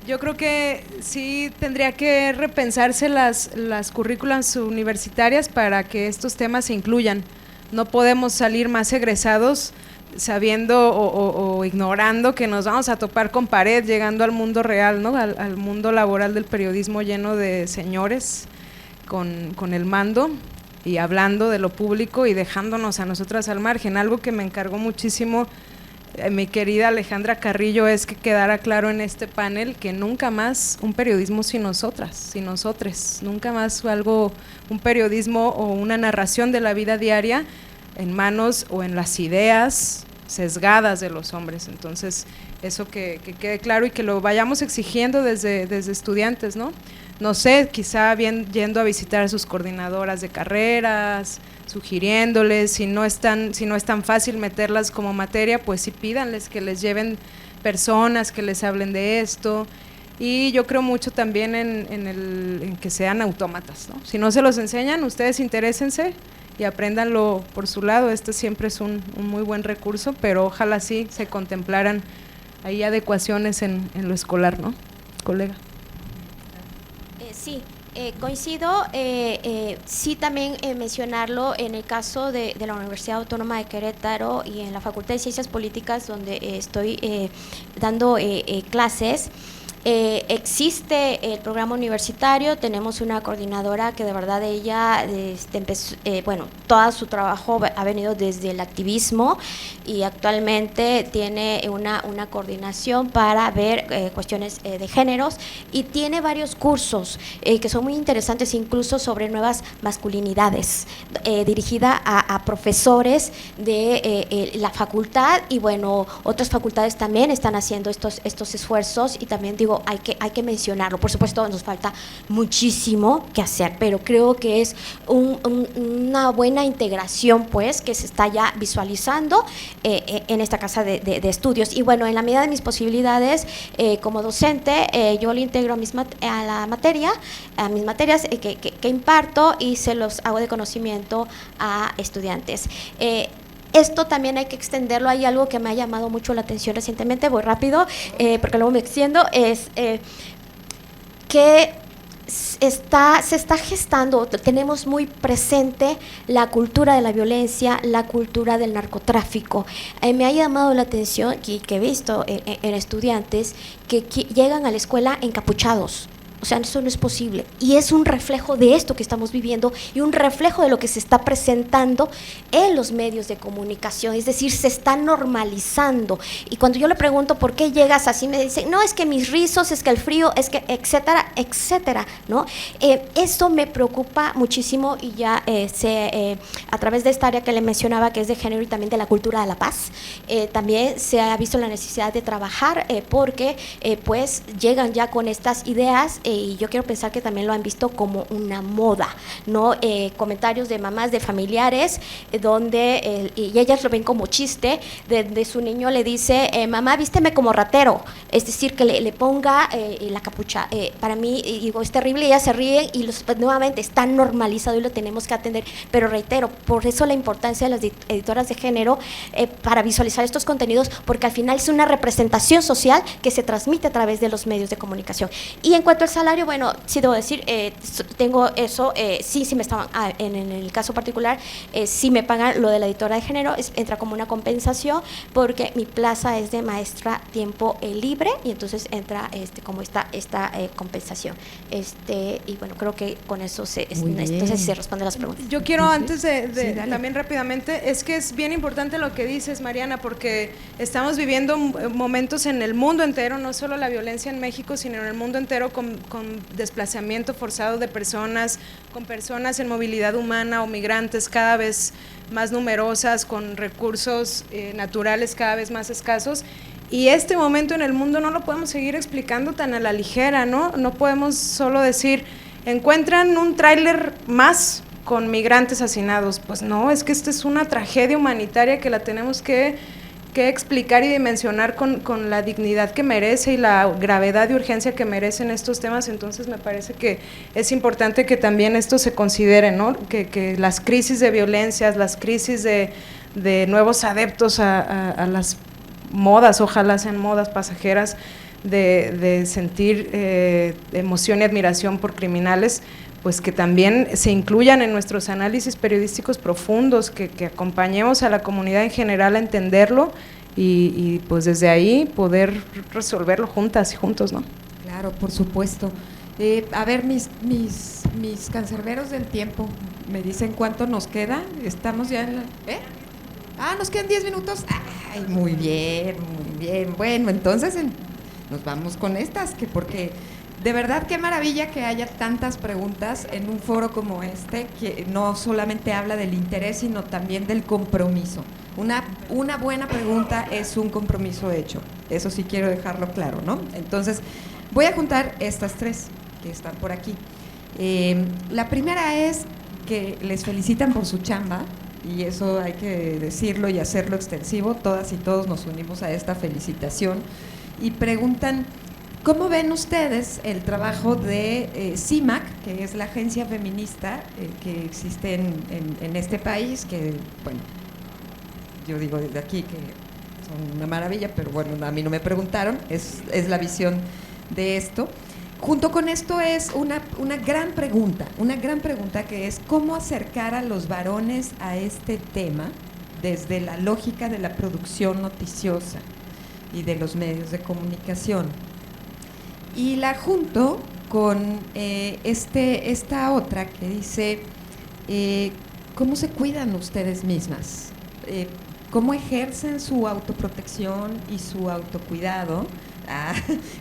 Yo creo que sí tendría que repensarse las currículas universitarias para que estos temas se incluyan. No podemos salir más egresados sabiendo o ignorando que nos vamos a topar con pared llegando al mundo real, ¿no? Al mundo laboral del periodismo lleno de señores con el mando y hablando de lo público y dejándonos a nosotras al margen. Algo que me encargó muchísimo mi querida Alejandra Carrillo es que quedara claro en este panel que nunca más un periodismo sin nosotras, sin nosotres, nunca más un periodismo o una narración de la vida diaria en manos o en las ideas sesgadas de los hombres. Entonces, eso que quede claro y que lo vayamos exigiendo desde estudiantes, ¿no? No sé, quizá yendo a visitar a sus coordinadoras de carreras, sugiriéndoles, si no es tan fácil meterlas como materia, pues sí pídanles que les lleven personas que les hablen de esto. Y yo creo mucho también en que sean autómatas, ¿no? Si no se los enseñan, ustedes interésense y apréndanlo por su lado. Este siempre es un muy buen recurso, pero ojalá sí se contemplaran ahí adecuaciones en lo escolar, ¿no, colega? Sí, coincido, sí también mencionarlo en el caso de la Universidad Autónoma de Querétaro y en la Facultad de Ciencias Políticas, donde estoy dando clases. Existe el programa universitario, tenemos una coordinadora que de verdad ella empezó, todo su trabajo ha venido desde el activismo y actualmente tiene una coordinación para ver cuestiones de géneros y tiene varios cursos que son muy interesantes, incluso sobre nuevas masculinidades, dirigida a profesores de la facultad y bueno, otras facultades también están haciendo estos esfuerzos y también digo, hay que mencionarlo. Por supuesto nos falta muchísimo que hacer, pero creo que es una buena integración pues que se está ya visualizando en esta casa de estudios. Y bueno, en la medida de mis posibilidades como docente, yo le integro a mis materias que imparto y se los hago de conocimiento a estudiantes. Esto también hay que extenderlo, hay algo que me ha llamado mucho la atención recientemente, voy rápido porque luego me extiendo, es que se está gestando, tenemos muy presente la cultura de la violencia, la cultura del narcotráfico. Me ha llamado la atención que he visto en estudiantes que llegan a la escuela encapuchados. O sea, eso no es posible. Y es un reflejo de esto que estamos viviendo y un reflejo de lo que se está presentando en los medios de comunicación. Es decir, se está normalizando. Y cuando yo le pregunto por qué llegas así, me dice, no, es que mis rizos, es que el frío, es que etcétera, etcétera, ¿no? Esto me preocupa muchísimo y ya a través de esta área que le mencionaba, que es de género y también de la cultura de la paz, también se ha visto la necesidad de trabajar porque pues llegan ya con estas ideas y yo quiero pensar que también lo han visto como una moda, ¿no? Comentarios de mamás, de familiares, donde y ellas lo ven como chiste, de su niño le dice, mamá, vísteme como ratero, es decir, que le ponga la capucha. Para mí, digo, es terrible, ellas se ríen y nuevamente está normalizado y lo tenemos que atender, pero reitero, por eso la importancia de las editoras de género para visualizar estos contenidos, porque al final es una representación social que se transmite a través de los medios de comunicación. Y en cuanto al salario, bueno, sí debo decir, tengo eso, sí me estaban, en el caso particular, sí me pagan lo de la editora de género, entra como una compensación, porque mi plaza es de maestra tiempo libre, y entonces entra como esta compensación. Y bueno, creo que con eso entonces se responden las preguntas. Yo quiero, antes de también rápidamente, es que es bien importante lo que dices, Mariana, porque estamos viviendo momentos en el mundo entero, no solo la violencia en México, sino en el mundo entero, con desplazamiento forzado de personas, con personas en movilidad humana o migrantes cada vez más numerosas, con recursos naturales cada vez más escasos. Y este momento en el mundo no lo podemos seguir explicando tan a la ligera, ¿no? No podemos solo decir, encuentran un tráiler más con migrantes hacinados. Pues no, es que esta es una tragedia humanitaria que la tenemos que explicar y dimensionar con la dignidad que merece y la gravedad y urgencia que merecen estos temas. Entonces me parece que es importante que también esto se considere, ¿no? Que las crisis de violencias, las crisis de de nuevos adeptos a las modas, ojalá sean modas pasajeras, de sentir emoción y admiración por criminales, pues que también se incluyan en nuestros análisis periodísticos profundos, que acompañemos a la comunidad en general a entenderlo y pues desde ahí poder resolverlo juntas y juntos, ¿no? Claro, por supuesto. A ver, mis cancerberos del tiempo, me dicen cuánto nos queda. Estamos ya en la... nos quedan 10 minutos. Ay, muy bien, muy bien. Bueno, entonces nos vamos con estas, porque de verdad qué maravilla que haya tantas preguntas en un foro como este, que no solamente habla del interés, sino también del compromiso. Una buena pregunta es un compromiso hecho. Eso sí quiero dejarlo claro, ¿no? Entonces, voy a juntar estas tres que están por aquí. La primera es que les felicitan por su chamba, y eso hay que decirlo y hacerlo extensivo. Todas y todos nos unimos a esta felicitación y preguntan: ¿cómo ven ustedes el trabajo de CIMAC, que es la agencia feminista que existe en este país? Que, bueno, yo digo desde aquí que son una maravilla, pero bueno, a mí no me preguntaron, es la visión de esto. Junto con esto es una gran pregunta que es cómo acercar a los varones a este tema desde la lógica de la producción noticiosa y de los medios de comunicación. Y la junto con esta otra que dice, ¿cómo se cuidan ustedes mismas? ¿Cómo ejercen su autoprotección y su autocuidado?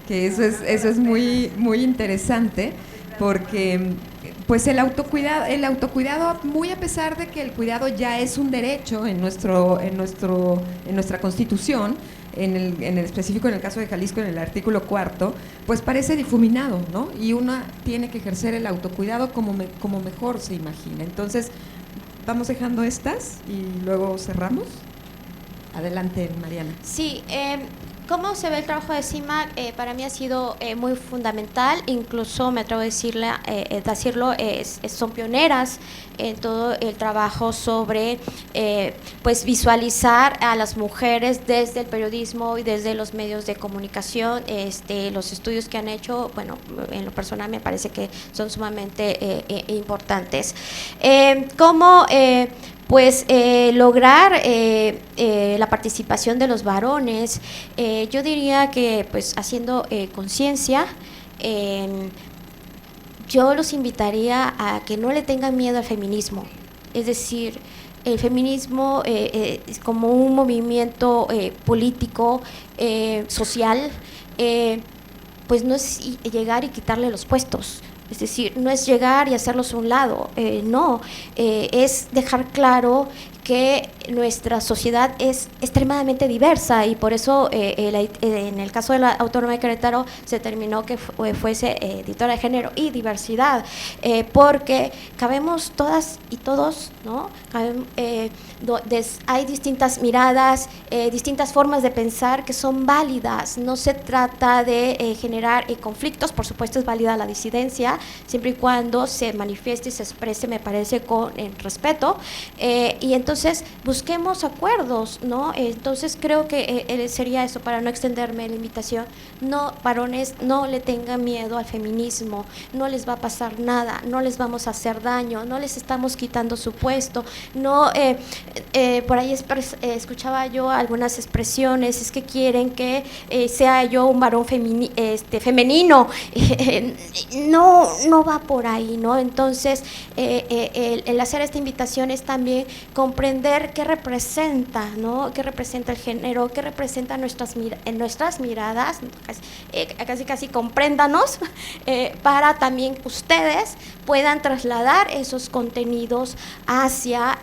Que eso es muy, muy interesante, porque pues el autocuidado, muy a pesar de que el cuidado ya es un derecho en nuestra Constitución, en el específico, en el caso de Jalisco, en el artículo 4, pues parece difuminado, ¿no? Y una tiene que ejercer el autocuidado como mejor se imagina. Entonces, vamos dejando estas y luego cerramos. Adelante, Mariana. Sí, cómo se ve el trabajo de CIMAC para mí ha sido muy fundamental, incluso me atrevo a decirlo, son pioneras en todo el trabajo sobre pues visualizar a las mujeres desde el periodismo y desde los medios de comunicación. Los estudios que han hecho, bueno, en lo personal me parece que son sumamente importantes. ¿Cómo lograr la participación de los varones? Yo diría que pues haciendo conciencia, yo los invitaría a que no le tengan miedo al feminismo. Es decir, el feminismo es como un movimiento político, social, pues no es llegar y quitarle los puestos. Es decir, no es llegar y hacerlos a un lado, no, es dejar claro que nuestra sociedad es extremadamente diversa y por eso en el caso de la Autónoma de Querétaro se determinó que fuese editora de género y diversidad, porque cabemos todas y todos, ¿no? Hay distintas miradas, distintas formas de pensar que son válidas. No se trata de generar conflictos. Por supuesto es válida la disidencia, siempre y cuando se manifieste y se exprese, me parece, con respeto, y entonces busquemos acuerdos, ¿no? Entonces creo que sería eso, para no extenderme la invitación. No, varones, no le tengan miedo al feminismo, no les va a pasar nada, no les vamos a hacer daño, no les estamos quitando su puesto, no, por ahí escuchaba yo algunas expresiones, es que quieren que sea yo un varón femenino, no va por ahí, ¿no? Entonces el hacer esta invitación es también comprender qué representa, ¿no? Qué representa el género, qué representa en nuestras miradas, casi compréndanos, para también ustedes puedan trasladar esos contenidos hacia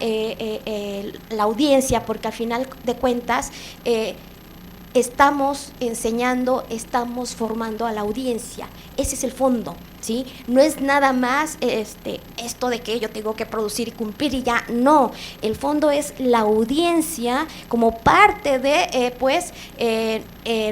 la audiencia, porque al final de cuentas estamos enseñando, estamos formando a la audiencia. Ese es el fondo, ¿sí? No es nada más esto de que yo tengo que producir y cumplir y ya, no. El fondo es la audiencia como parte de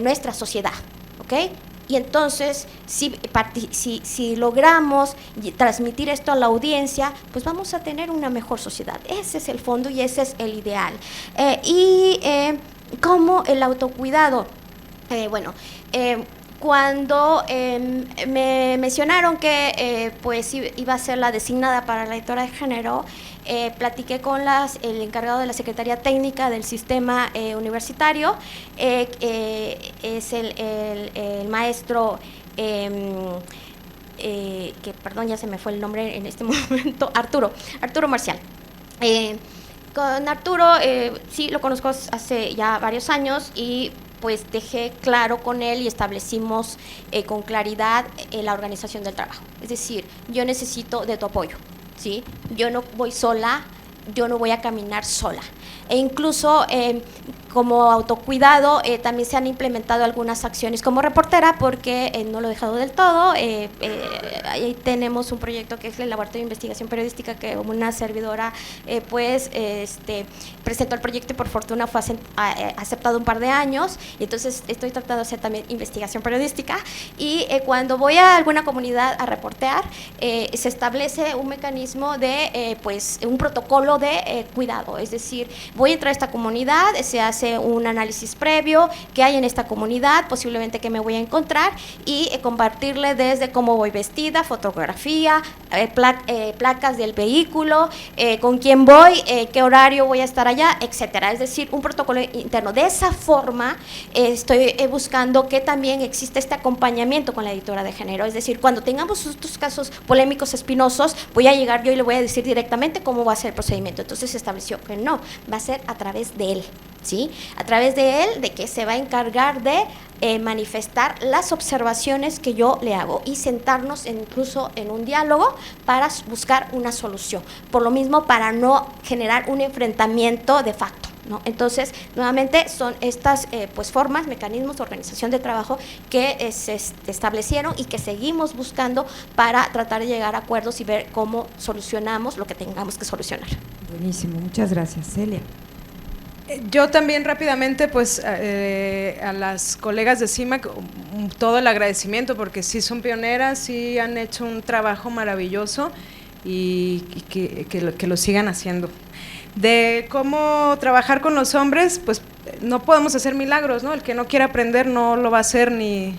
nuestra sociedad, ¿ok? Y entonces, si logramos transmitir esto a la audiencia, pues vamos a tener una mejor sociedad. Ese es el fondo y ese es el ideal. ¿Cómo el autocuidado? Cuando me mencionaron que pues iba a ser la designada para la editora de género, platiqué con el encargado de la Secretaría Técnica del Sistema Universitario, es el maestro, que perdón, ya se me fue el nombre en este momento, Arturo Marcial. Con Arturo sí lo conozco hace ya varios años y pues dejé claro con él y establecimos con claridad la organización del trabajo. Es decir, yo necesito de tu apoyo, ¿sí? Yo no voy sola, yo no voy a caminar sola. E incluso como autocuidado también se han implementado algunas acciones como reportera, porque no lo he dejado del todo. Ahí tenemos un proyecto que es el Laboratorio de Investigación Periodística, que una servidora presentó el proyecto y por fortuna fue aceptado un par de años, y entonces estoy tratando de hacer también investigación periodística. Y cuando voy a alguna comunidad a reportear, se establece un mecanismo de un protocolo de cuidado, es decir, voy a entrar a esta comunidad, se hace un análisis previo, qué hay en esta comunidad, posiblemente qué me voy a encontrar, y compartirle desde cómo voy vestida, fotografía, placas del vehículo, con quién voy, qué horario voy a estar allá, etcétera. Es decir, un protocolo interno. De esa forma estoy buscando que también exista este acompañamiento con la editora de género. Es decir, cuando tengamos estos casos polémicos, espinosos, voy a llegar yo y le voy a decir directamente cómo va a ser el procedimiento. Entonces se estableció que no, va a ser a través de él, ¿sí? A través de él, de que se va a encargar de manifestar las observaciones que yo le hago y sentarnos incluso en un diálogo para buscar una solución. Por lo mismo, para no generar un enfrentamiento de facto, ¿no? Entonces, nuevamente, son estas formas, mecanismos de organización de trabajo que se establecieron y que seguimos buscando para tratar de llegar a acuerdos y ver cómo solucionamos lo que tengamos que solucionar. Buenísimo, muchas gracias. Celia. Yo también rápidamente, pues a las colegas de CIMAC, todo el agradecimiento, porque sí son pioneras, sí han hecho un trabajo maravilloso y que lo sigan haciendo. De cómo trabajar con los hombres, pues no podemos hacer milagros, ¿no? El que no quiera aprender no lo va a hacer ni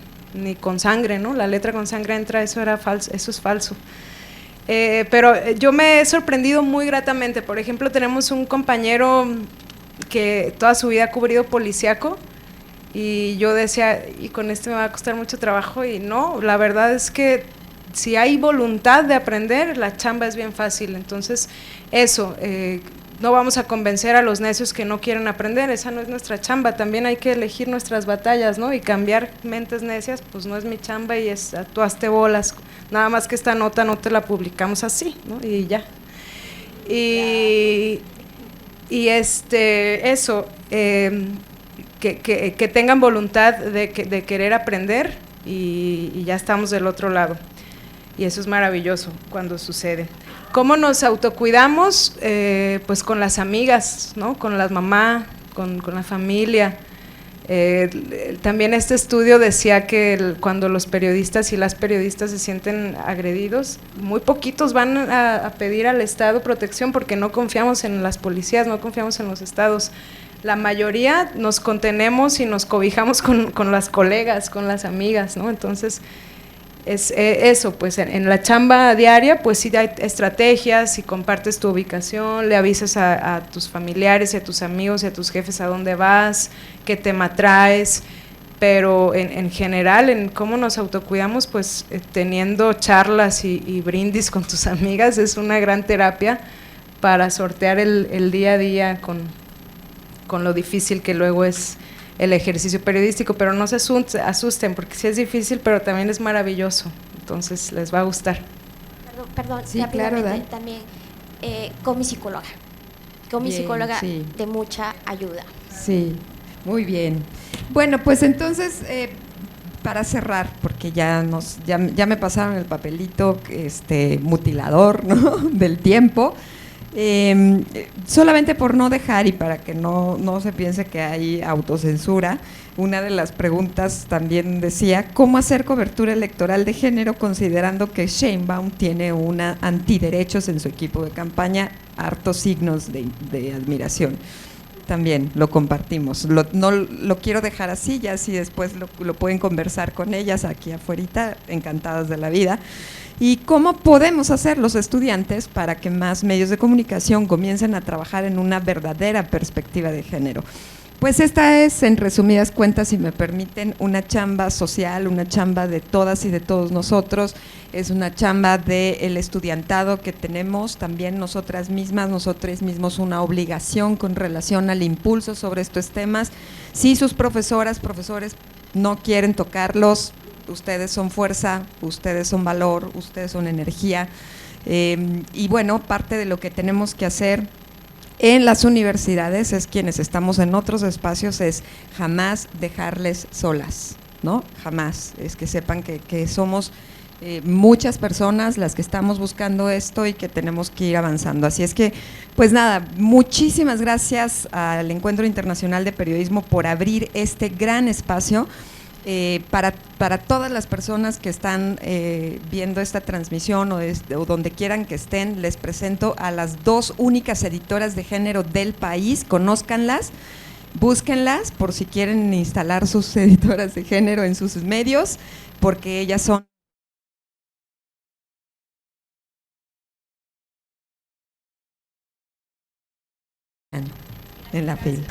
con sangre, ¿no? La letra con sangre entra, eso es falso. Pero yo me he sorprendido muy gratamente. Por ejemplo, tenemos un compañero que toda su vida ha cubrido policíaco, y yo decía, y con este me va a costar mucho trabajo, y no, la verdad es que si hay voluntad de aprender, la chamba es bien fácil. Entonces eso, no vamos a convencer a los necios que no quieren aprender, esa no es nuestra chamba, también hay que elegir nuestras batallas, ¿no? Y cambiar mentes necias, pues no es mi chamba, y tú hazte bolas, nada más que esta nota no te la publicamos así, ¿no? Y ya. Eso, que tengan voluntad de querer aprender, y ya estamos del otro lado, y eso es maravilloso cuando sucede. ¿Cómo nos autocuidamos? Pues con las amigas, ¿no? Con la mamá, con la familia. También este estudio decía que cuando los periodistas y las periodistas se sienten agredidos, muy poquitos van a pedir al Estado protección, porque no confiamos en las policías, no confiamos en los estados. La mayoría nos contenemos y nos cobijamos con las colegas, con las amigas, ¿no? Entonces, es eso, pues en la chamba diaria, pues sí hay estrategias, si compartes tu ubicación, le avisas a tus familiares y a tus amigos y a tus jefes a dónde vas, qué tema traes, pero en general, en cómo nos autocuidamos, pues teniendo charlas y brindis con tus amigas es una gran terapia para sortear el día a día con lo difícil que luego es el ejercicio periodístico. Pero no se asusten, porque sí es difícil, pero también es maravilloso, entonces les va a gustar. Perdón, sí, claro, también con mi psicóloga, sí, de mucha ayuda. Sí, muy bien. Bueno, pues entonces, para cerrar, porque ya me pasaron el papelito mutilador, ¿no? del tiempo. Solamente por no dejar, y para que no se piense que hay autocensura, una de las preguntas también decía, ¿cómo hacer cobertura electoral de género considerando que Sheinbaum tiene una antiderechos en su equipo de campaña? Hartos signos de admiración. También lo compartimos. No lo quiero dejar así, ya si después lo pueden conversar con ellas aquí afuera, encantadas de la vida. ¿Y cómo podemos hacer los estudiantes para que más medios de comunicación comiencen a trabajar en una verdadera perspectiva de género? Pues esta es, en resumidas cuentas, si me permiten, una chamba social, una chamba de todas y de todos nosotros, es una chamba del estudiantado que tenemos, también nosotras mismas, nosotros mismos una obligación con relación al impulso sobre estos temas. Si sus profesoras, profesores no quieren tocarlos, ustedes son fuerza, ustedes son valor, ustedes son energía, y bueno, parte de lo que tenemos que hacer en las universidades es quienes estamos en otros espacios, es jamás dejarles solas, ¿no? Jamás, es que sepan que somos muchas personas las que estamos buscando esto y que tenemos que ir avanzando. Así es que, pues nada, muchísimas gracias al Encuentro Internacional de Periodismo por abrir este gran espacio. Para todas las personas que están viendo esta transmisión o donde quieran que estén, les presento a las 2 únicas editoras de género del país, conózcanlas, búsquenlas por si quieren instalar sus editoras de género en sus medios, porque ellas son en la fila.